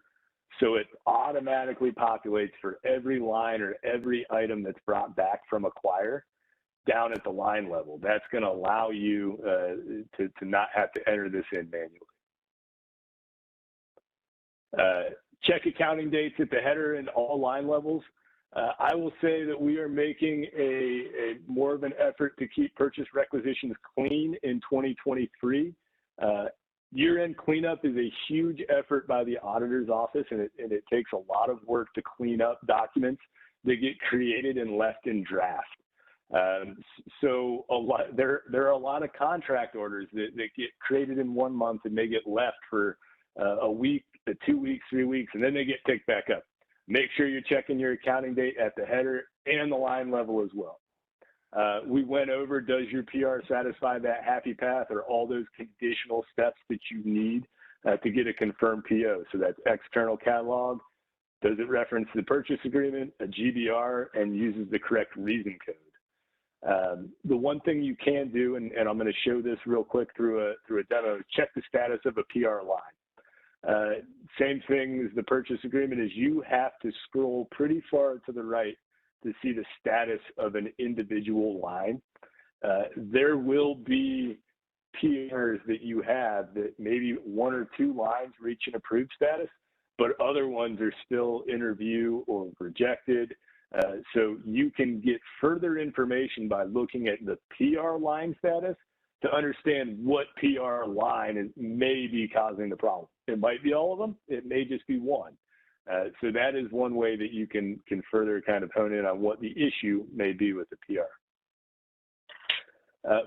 so it automatically populates for every line or every item that's brought back from acquire down at the line level. That's going to allow you to not have to enter this in manually. Check accounting dates at the header and all line levels. I will say that we are making a more of an effort to keep purchase requisitions clean in 2023. Year-end cleanup is a huge effort by the auditor's office, and it takes a lot of work to clean up documents that get created and left in draft. So there are a lot of contract orders that get created in 1 month and they get left for a week, 2 weeks, 3 weeks, and then they get picked back up. Make sure you're checking your accounting date at the header and the line level as well. We went over, does your PR satisfy that happy path, or all those conditional steps that you need to get a confirmed PO? So that's external catalog. Does it reference the purchase agreement, a GBR, and uses the correct reason code? The one thing you can do, and I'm going to show this real quick through a demo, check the status of a PR line. Same thing as the purchase agreement is you have to scroll pretty far to the right to see the status of an individual line. There will be PRs that you have that maybe 1 or 2 lines reach an approved status, but other ones are still in review or rejected. So you can get further information by looking at the PR line status to understand what PR line may be causing the problem. It might be all of them. It may just be one. So that is one way that you can further kind of hone in on what the issue may be with the PR.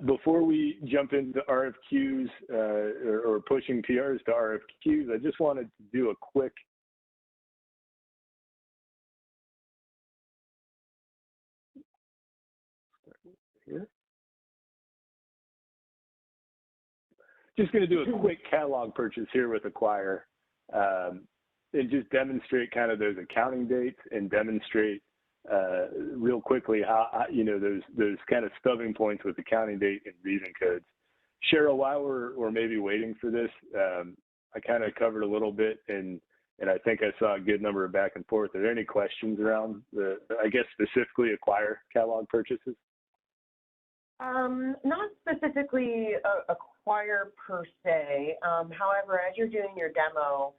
Before we jump into RFQs or pushing PRs to RFQs, I just wanted to do a quick Just going to do a quick catalog purchase here with Acquire and just demonstrate kind of those accounting dates and demonstrate real quickly how, you know, those kind of stubbing points with accounting date and reason codes. Cheryl, while we're maybe waiting for this, I kind of covered a little bit and I think I saw a good number of back and forth. Are there any questions around I guess specifically Acquire catalog purchases? Not specifically Acquire per se. However, as you're doing your demo,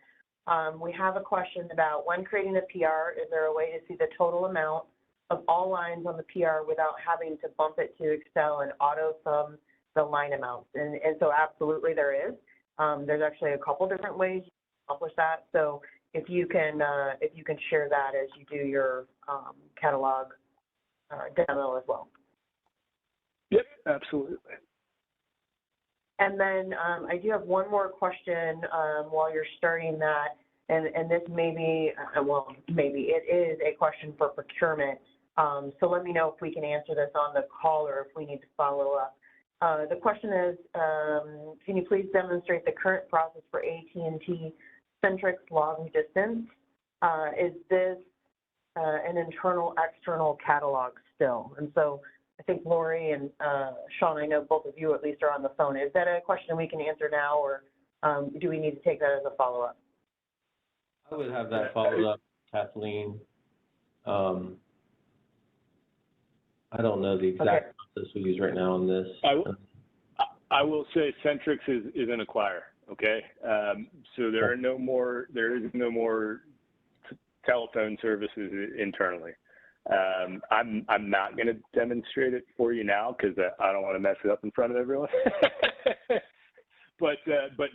we have a question about when creating a PR, is there a way to see the total amount of all lines on the PR without having to bump it to Excel and auto sum the line amounts? And so absolutely there is. There's actually a couple different ways you can accomplish that. So if you can share that as you do your catalog demo as well. Yep, absolutely. And then I do have one more question while you're starting that, and this may be, well, maybe it is a question for procurement. So let me know if we can answer this on the call or if we need to follow up. The question is, can you please demonstrate the current process for AT&T Centrix long distance? Is this an internal, external catalog still? And so I think Lori and Sean, I know both of you at least are on the phone. Is that a question we can answer now, or do we need to take that as a follow-up? I would have that followed up, Kathleen. I don't know the exact process we use right now on this. I will say Centrix is an Acquire, okay? So there is no more telephone services internally. I'm not going to demonstrate it for you now because I don't want to mess it up in front of everyone. but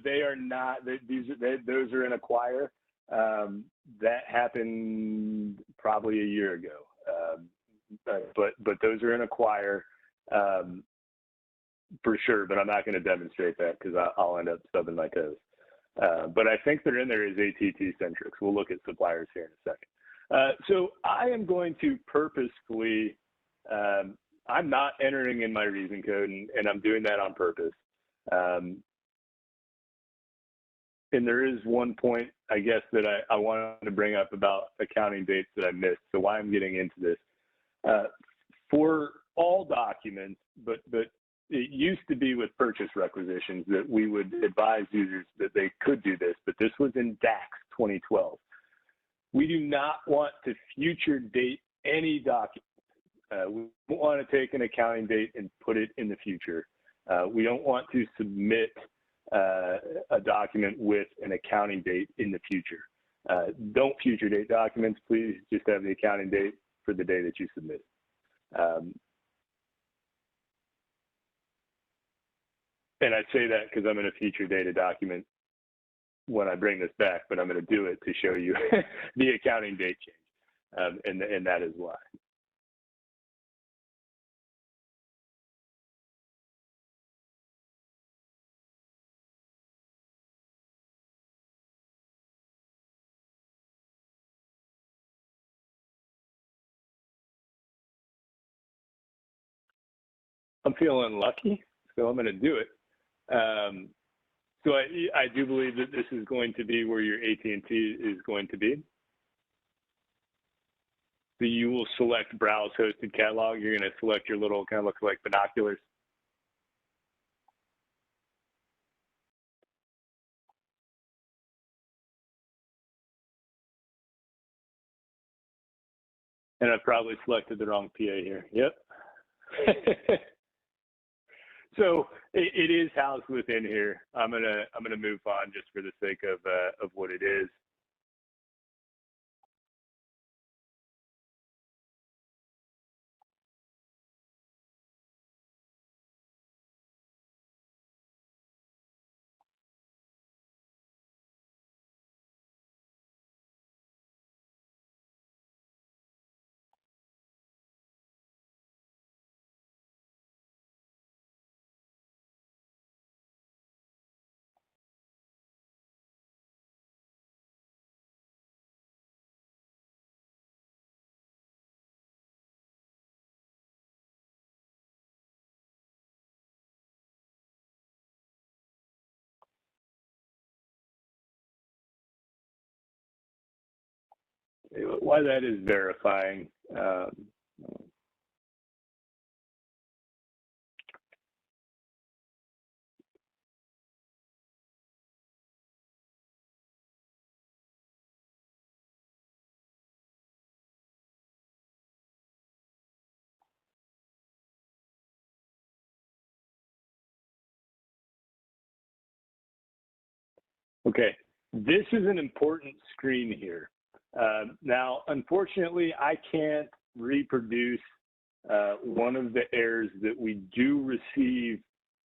they are not. Those are in Acquire. That happened probably a year ago. But those are in Acquire for sure. But I'm not going to demonstrate that because I'll end up stubbing my toes. But I think they're in there as AT&T Centrix. We'll look at suppliers here in a second. So I am going to purposefully, I'm not entering in my reason code, and I'm doing that on purpose. And there is one point, I guess, that I wanted to bring up about accounting dates that I missed. So why I'm getting into this. For all documents, but it used to be with purchase requisitions that we would advise users that they could do this, but this was in DAX 2012. We do not want to future date any document. We don't want to take an accounting date and put it in the future. We don't want to submit a document with an accounting date in the future. Don't future date documents, please just have the accounting date for the day that you submit. And I say that because I'm in a future data document when I bring this back, but I'm going to do it to show you the accounting date change, and that is why. I'm feeling lucky, so I'm going to do it. So I do believe that this is going to be where your AT&T is going to be. So you will select Browse Hosted Catalog. You're going to select your little kind of looks like binoculars. And I probably selected the wrong PA here. Yep. So it is housed within here. I'm gonna move on just for the sake of what it is. Why that is verifying. Okay, this is an important screen here. Now, unfortunately, I can't reproduce one of the errors that we do receive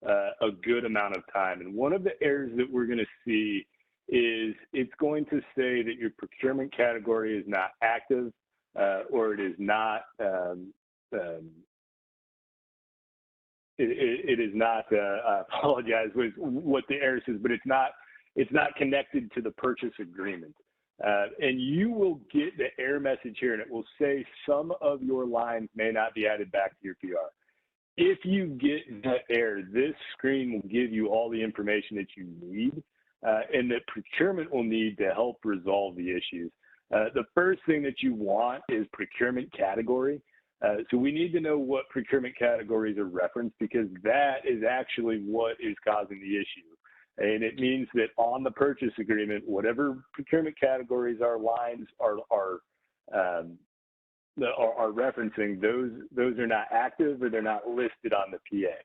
a good amount of time. And one of the errors that we're going to see is it's going to say that your procurement category is not active or it is not, it is not, I apologize with what the error says, but it's not connected to the purchase agreement. And you will get the error message here, and it will say some of your lines may not be added back to your PR. If you get that error, this screen will give you all the information that you need and that procurement will need to help resolve the issues. The first thing that you want is procurement category. So we need to know what procurement categories are referenced, because that is actually what is causing the issue. And it means that on the purchase agreement, whatever procurement categories our lines are referencing, those are not active or they're not listed on the PA.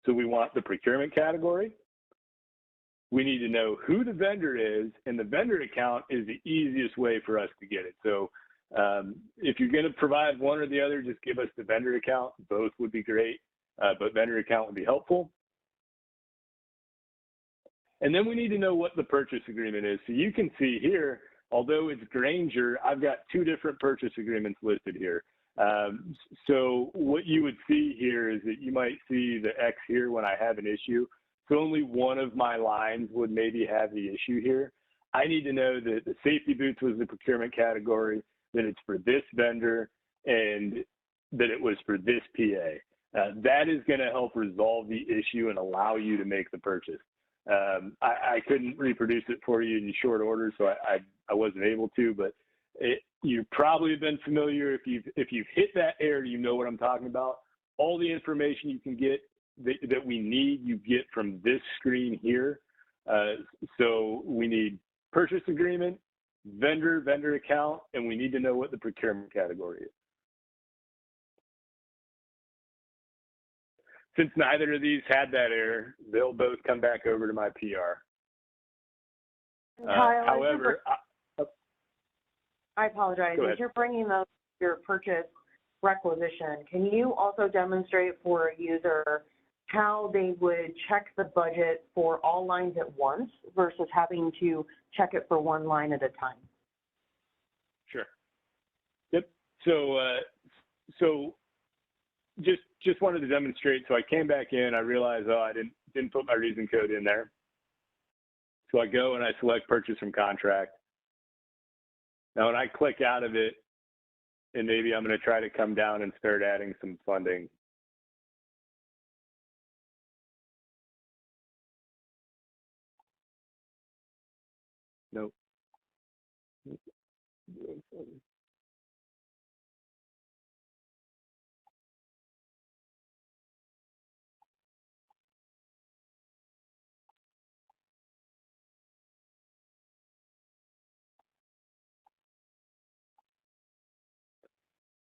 So we want the procurement category. We need to know who the vendor is, and the vendor account is the easiest way for us to get it. So if you're going to provide one or the other, just give us the vendor account. Both would be great, but vendor account would be helpful. And then we need to know what the purchase agreement is. So you can see here, although it's Grainger, I've got two different purchase agreements listed here. So what you would see here is that you might see the X here when I have an issue. So only one of my lines would maybe have the issue here. I need to know that the safety boots was the procurement category, that it's for this vendor, and that it was for this PA. That is going to help resolve the issue and allow you to make the purchase. I couldn't reproduce it for you in short order, so I wasn't able to, but you probably have been familiar. If you've hit that error, you know what I'm talking about. All the information you can get that we need, you get from this screen here. So we need purchase agreement, vendor account, and we need to know what the procurement category is. Since neither of these had that error, they'll both come back over to my PR. Kyle, However, I apologize. As you're bringing those your purchase requisition, can you also demonstrate for a user how they would check the budget for all lines at once versus having to check it for one line at a time? Sure. Yep. So just wanted to demonstrate. So I came back in. I realized, oh, I didn't put my reason code in there. So I go and I select purchase from contract. Now when I click out of it, and maybe I'm going to try to come down and start adding some funding. Nope.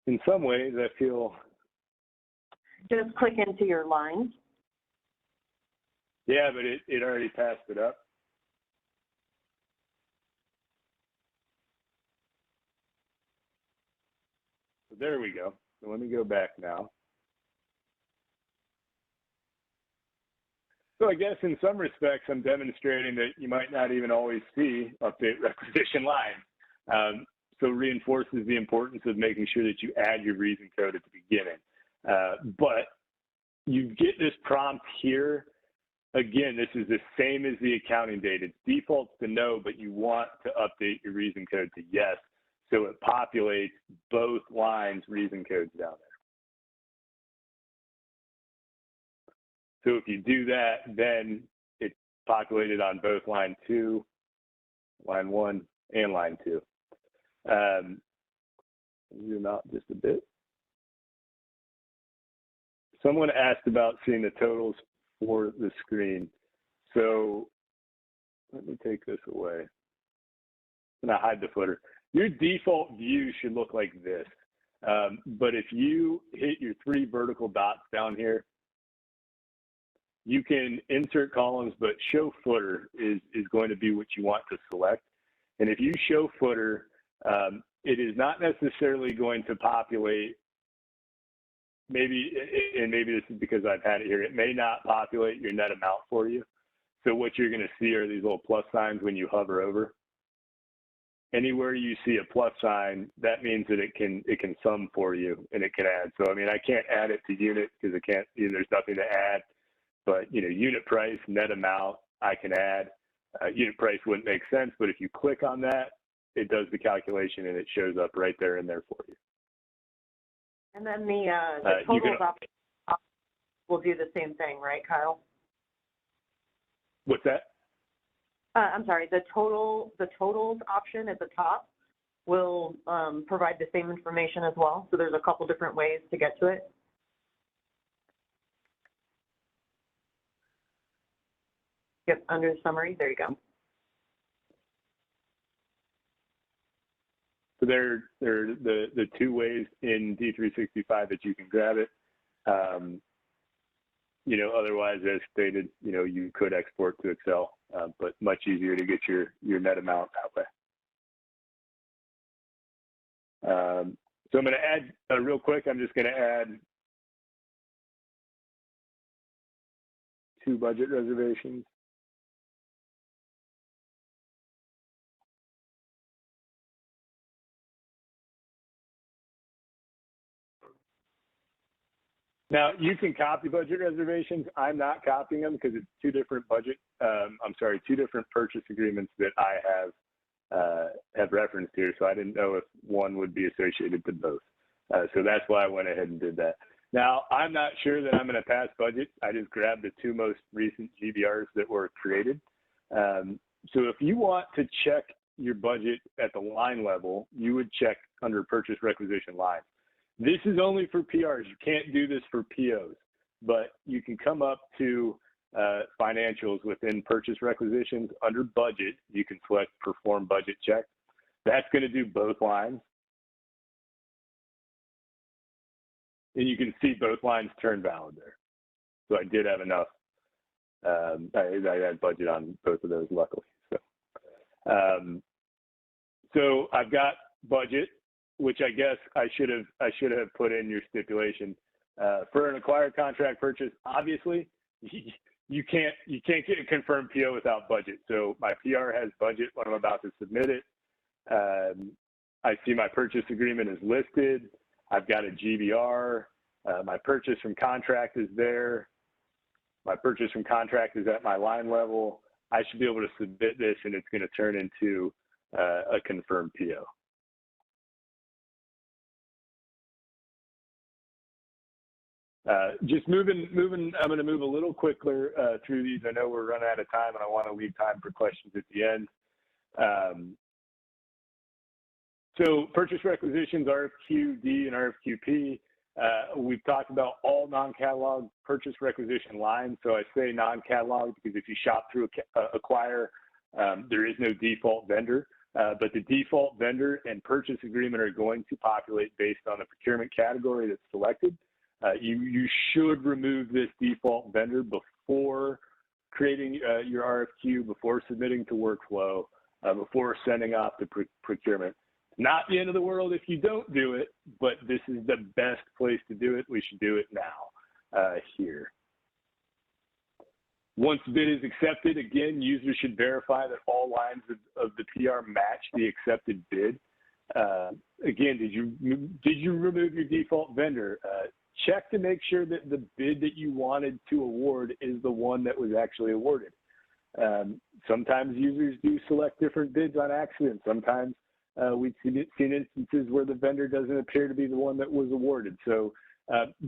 In some ways, I feel. Just click into your lines. Yeah, but it already passed it up. So there we go. So let me go back now. So I guess in some respects, I'm demonstrating that you might not even always see update requisition lines. So reinforces the importance of making sure that you add your reason code at the beginning. But you get this prompt here. Again, this is the same as the accounting date. It's defaults to no, but you want to update your reason code to yes. So it populates both lines reason codes down there. So if you do that, then it's populated on both line 2, line 1, and line 2. Zoom out just a bit. Someone asked about seeing the totals for the screen. So let me take this away. I'm going to hide the footer. Your default view should look like this. But if you hit your 3 vertical dots down here, you can insert columns, but show footer is going to be what you want to select. And if you show footer, it is not necessarily going to populate, maybe this is because I've had it here, it may not populate your net amount for you. So what you're going to see are these little plus signs when you hover over. Anywhere you see a plus sign, that means that it can sum for you and it can add. So I mean, I can't add it to unit because there's nothing to add. But unit price, net amount, I can add. Unit price wouldn't make sense, but if you click on that, it does the calculation and it shows up right there in there for you. And then the totals option will do the same thing, right, Kyle? What's that? I'm sorry, the totals option at the top will provide the same information as well. So there's a couple different ways to get to it. Yep, under the summary, there you go. So there are the 2 ways in D365 that you can grab it. Otherwise, as stated, you could export to Excel, but much easier to get your net amount that way. So I'm going to add real quick. I'm just going to add 2 budget reservations. Now, you can copy budget reservations. I'm not copying them because it's 2 different 2 different purchase agreements that I have referenced here. So I didn't know if one would be associated to both. So that's why I went ahead and did that. Now, I'm not sure that I'm going to pass budget. I just grabbed the 2 most recent GBRs that were created. So if you want to check your budget at the line level, you would check under purchase requisition lines. This is only for PRs. You can't do this for POs, but you can come up to financials within purchase requisitions. Under budget, you can select perform budget check. That's going to do both lines. And you can see both lines turn valid there. So I did have enough. I had budget on both of those, luckily. So I've got budget. which I guess I should have put in your stipulation. For an acquired contract purchase, obviously, you can't get a confirmed PO without budget. So my PR has budget when I'm about to submit it. I see my purchase agreement is listed. I've got a GBR. My purchase from contract is there. My purchase from contract is at my line level. I should be able to submit this, and it's going to turn into a confirmed PO. Just moving, I'm going to move a little quicker through these. I know we're running out of time, and I want to leave time for questions at the end. So purchase requisitions, RFQ-D and RFQ-P. We've talked about all non-catalog purchase requisition lines. So I say non-catalog because if you shop through Acquire, there is no default vendor, but the default vendor and purchase agreement are going to populate based on the procurement category that's selected. You should remove this default vendor before creating your RFQ, before submitting to workflow, before sending off to procurement. Not the end of the world if you don't do it, but this is the best place to do it. We should do it now here. Once bid is accepted, again, users should verify that all lines of the PR match the accepted bid. Again, did you remove your default vendor? Check to make sure that the bid that you wanted to award is the one that was actually awarded. Sometimes users do select different bids on accident. Sometimes we've seen instances where the vendor doesn't appear to be the one that was awarded. So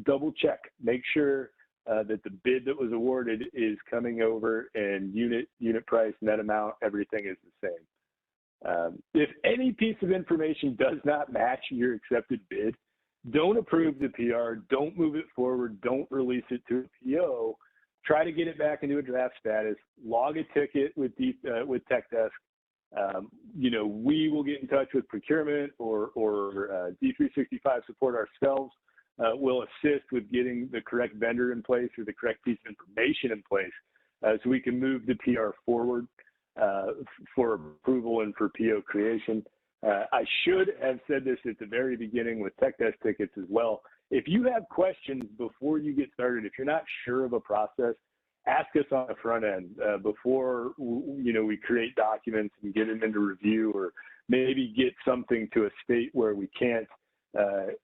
double check, make sure that the bid that was awarded is coming over and unit price, net amount, everything is the same. If any piece of information does not match your accepted bid, don't approve the PR, don't move it forward, don't release it to a PO. Try to get it back into a draft status, log a ticket with Tech Desk. You know, we will get in touch with procurement or D365 support ourselves. We'll assist with getting the correct vendor in place or the correct piece of information in place so we can move the PR forward for approval and for PO creation. I should have said this at the very beginning with Tech Desk tickets as well. If you have questions before you get started, if you're not sure of a process, ask us on the front end before we create documents and get them into review, or maybe get something to a state where we can't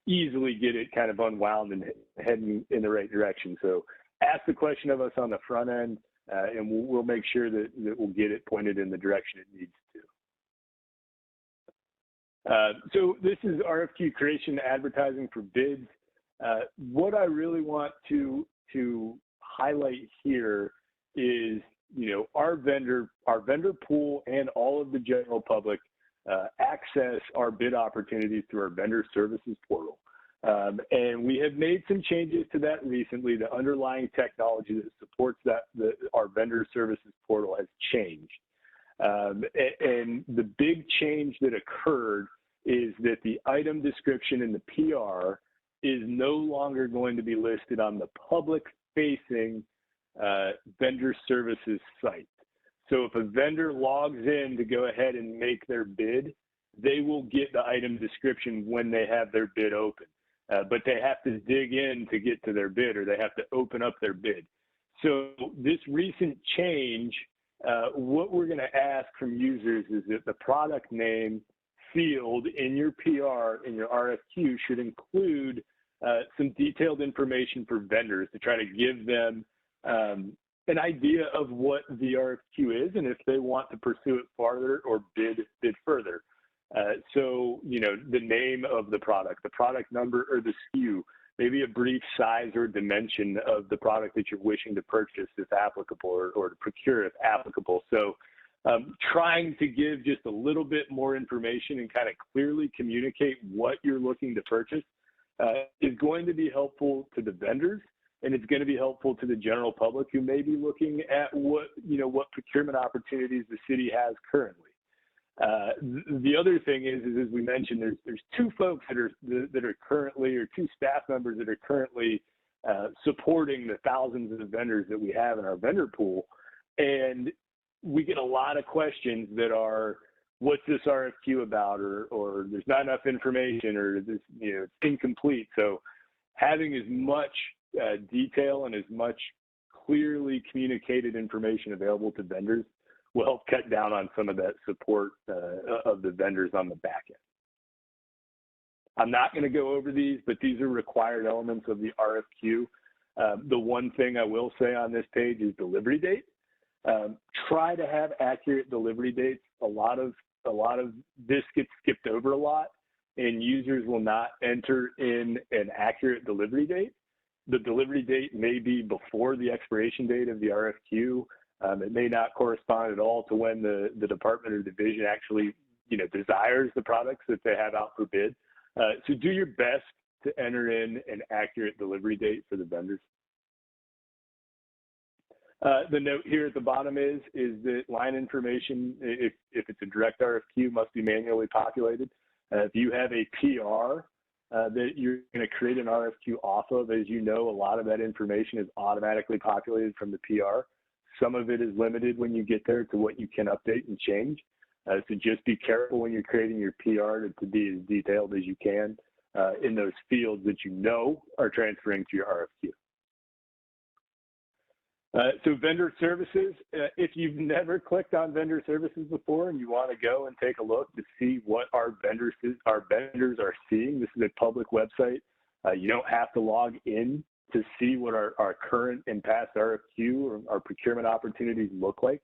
easily get it kind of unwound and heading in the right direction. So ask the question of us on the front end, and we'll make sure that we'll get it pointed in the direction it needs to. So this is RFQ creation advertising for bids. What I really want to highlight here is, our vendor pool and all of the general public access our bid opportunities through our vendor services portal. And we have made some changes to that recently. The underlying technology that supports our vendor services portal has changed. And the big change that occurred is that the item description in the PR is no longer going to be listed on the public-facing vendor services site. So if a vendor logs in to go ahead and make their bid, they will get the item description when they have their bid open. But they have to dig in to get to their bid, or they have to open up their bid. So this recent change, what we're going to ask from users is that the product name field in your PR, in your RFQ, should include some detailed information for vendors to try to give them an idea of what the RFQ is and if they want to pursue it farther or bid further. So, the name of the product number or the SKU, maybe a brief size or dimension of the product that you're wishing to purchase if applicable, or to procure if applicable. So trying to give just a little bit more information and kind of clearly communicate what you're looking to purchase is going to be helpful to the vendors, and it's going to be helpful to the general public who may be looking at what procurement opportunities the city has currently. The other thing is as we mentioned, there's two folks that are currently, or two staff members that are currently supporting the thousands of vendors that we have in our vendor pool, and we get a lot of questions that are, what's this RFQ about, or there's not enough information, or this, it's incomplete. So having as much detail and as much clearly communicated information available to vendors will help cut down on some of that support of the vendors on the back end. I'm not going to go over these, but these are required elements of the RFQ. The one thing I will say on this page is delivery date. Try to have accurate delivery dates. A lot of this gets skipped over a lot, and users will not enter in an accurate delivery date. The delivery date may be before the expiration date of the RFQ. It may not correspond at all to when the department or division actually, desires the products that they have out for bid. So do your best to enter in an accurate delivery date for the vendors. The note here at the bottom is that line information, if it's a direct RFQ, must be manually populated. If you have a PR that you're going to create an RFQ off of, as you know, a lot of that information is automatically populated from the PR. Some of it is limited when you get there to what you can update and change. So just be careful when you're creating your PR to be as detailed as you can in those fields that you know are transferring to your RFQ. So vendor services, if you've never clicked on vendor services before and you want to go and take a look to see what our vendors are seeing, this is a public website. You don't have to log in to see what our current and past RFQ or our procurement opportunities look like.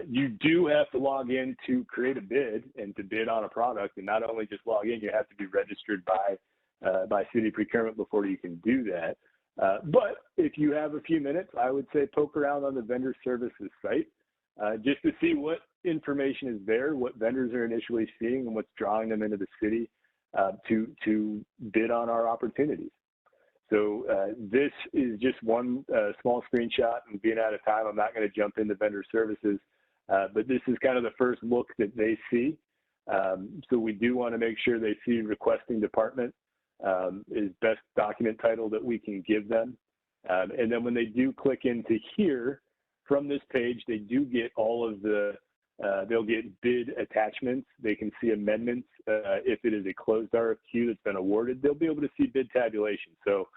You do have to log in to create a bid and to bid on a product, and not only just log in, you have to be registered by city procurement before you can do that. But if you have a few minutes, I would say poke around on the vendor services site just to see what information is there, what vendors are initially seeing, and what's drawing them into the city to bid on our opportunities. So this is just one small screenshot, and being out of time, I'm not going to jump into vendor services, but this is kind of the first look that they see. So we do want to make sure they see requesting department is best document title that we can give them. And then when they do click into here, from this page, they do get all of the, they'll get bid attachments. They can see amendments. If it is a closed RFQ that's been awarded, they'll be able to see bid tabulation. So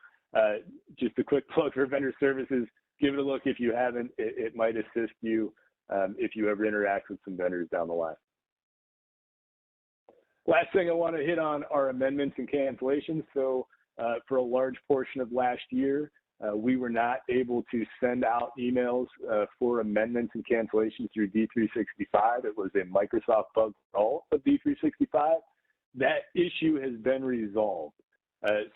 just a quick plug for vendor services, give it a look if you haven't. It might assist you if you ever interact with some vendors down the line. Last thing I want to hit on are amendments and cancellations. So for a large portion of last year, we were not able to send out emails for amendments and cancellations through D365. It was a Microsoft bug for all of D365. That issue has been resolved.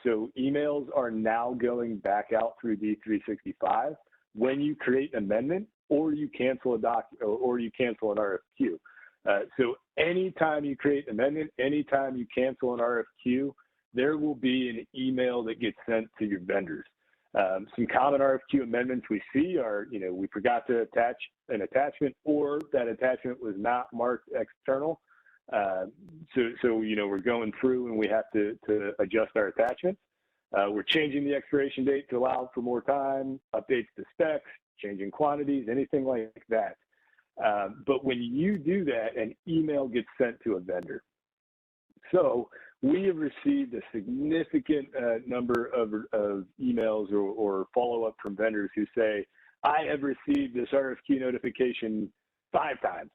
So emails are now going back out through D365 when you create an amendment or you cancel or you cancel an RFQ. So anytime you create an amendment, anytime you cancel an RFQ, there will be an email that gets sent to your vendors. Some common RFQ amendments we see are, we forgot to attach an attachment, or that attachment was not marked external. So we're going through and we have to adjust our attachments. We're changing the expiration date to allow for more time, updates to specs, changing quantities, anything like that. But when you do that, an email gets sent to a vendor. So we have received a significant number of emails or follow-up from vendors who say, I have received this RFQ notification 5 times,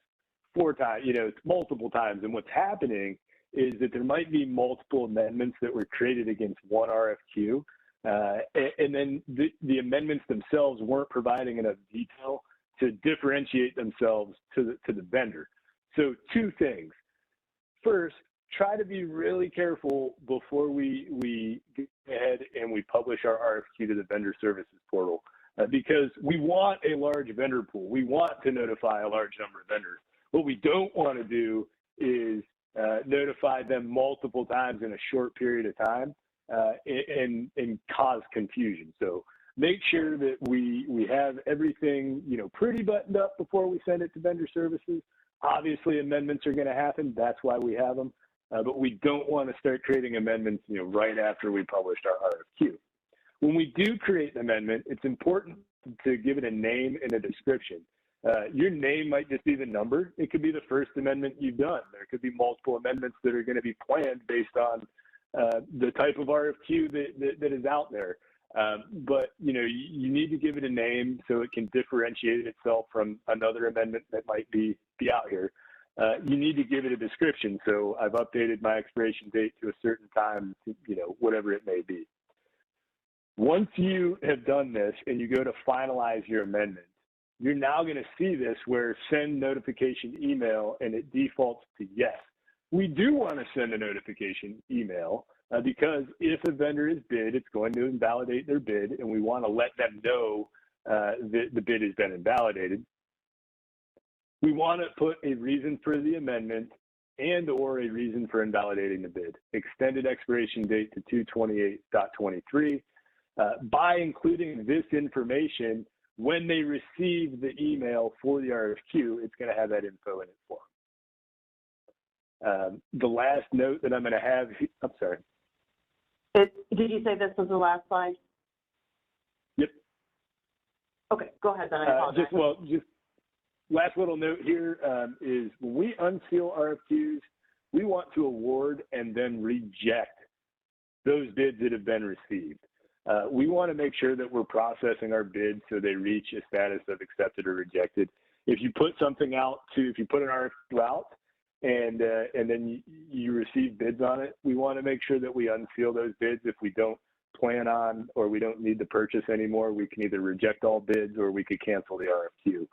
4 times, it's multiple times. And what's happening is that there might be multiple amendments that were created against one RFQ. And then the amendments themselves weren't providing enough detail to differentiate themselves to the vendor. So 2 things. First, try to be really careful before we get ahead and we publish our RFQ to the vendor services portal, because we want a large vendor pool. We want to notify a large number of vendors. What we don't want to do is notify them multiple times in a short period of time and cause confusion. So make sure that we have everything, pretty buttoned up before we send it to vendor services. Obviously, amendments are going to happen. That's why we have them. But we don't want to start creating amendments, right after we published our RFQ. When we do create an amendment, it's important to give it a name and a description. Your name might just be the number. It could be the first amendment you've done. There could be multiple amendments that are going to be planned based on the type of RFQ that is out there. But you need to give it a name so it can differentiate itself from another amendment that might be out here. You need to give it a description. So I've updated my expiration date to a certain time, whatever it may be. Once you have done this and you go to finalize your amendment, you're now going to see this where send notification email, and it defaults to yes. We do want to send a notification email because if a vendor is bid, it's going to invalidate their bid, and we want to let them know that the bid has been invalidated. We want to put a reason for the amendment and or a reason for invalidating the bid. Extended expiration date to 2/28/23. By including this information, when they receive the email for the RFQ, it's going to have that info in it for them. The last note that I'm going to have, I'm sorry. Did you say this was the last slide? Yep. Okay, go ahead then. I apologize. Just last little note here is when we unseal RFQs, we want to award and then reject those bids that have been received. We want to make sure that we're processing our bids so they reach a status of accepted or rejected. If you put something out if you put an RFQ out and then you receive bids on it, we want to make sure that we unseal those bids. If we don't plan on or we don't need to purchase anymore, we can either reject all bids or we could cancel the RFQ.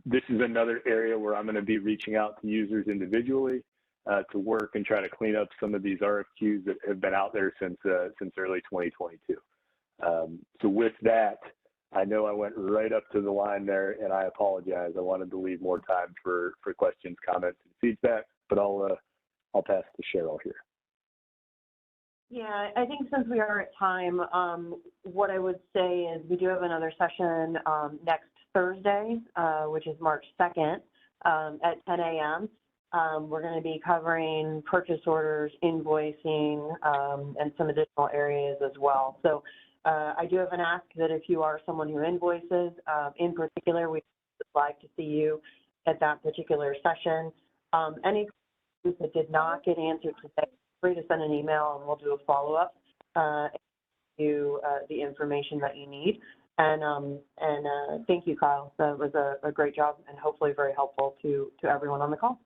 This is another area where I'm going to be reaching out to users individually to work and try to clean up some of these RFQs that have been out there since early 2022. So with that, I know I went right up to the line there, and I apologize. I wanted to leave more time for questions, comments, and feedback, but I'll pass to Cheryl here. Yeah, I think since we are at time, what I would say is we do have another session next Thursday, which is March 2nd at 10 a.m. We're going to be covering purchase orders, invoicing, and some additional areas as well. So I do have an ask that if you are someone who invoices, in particular, we would like to see you at that particular session. Any questions that did not get answered today, free to send an email and we'll do a follow-up to the information that you need. And thank you, Kyle. That was a great job and hopefully very helpful to everyone on the call.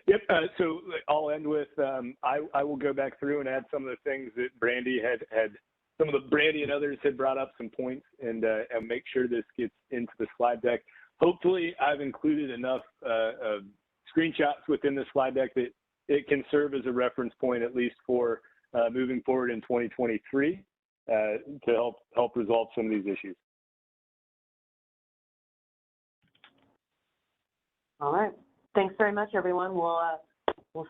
Yep. So I'll end with I will go back through and add some of the things that Brandy Brandy and others had brought up some points and make sure this gets into the slide deck. Hopefully, I've included enough screenshots within the slide deck that it can serve as a reference point at least for moving forward in 2023 to help resolve some of these issues. All right. Thanks very much, everyone. We'll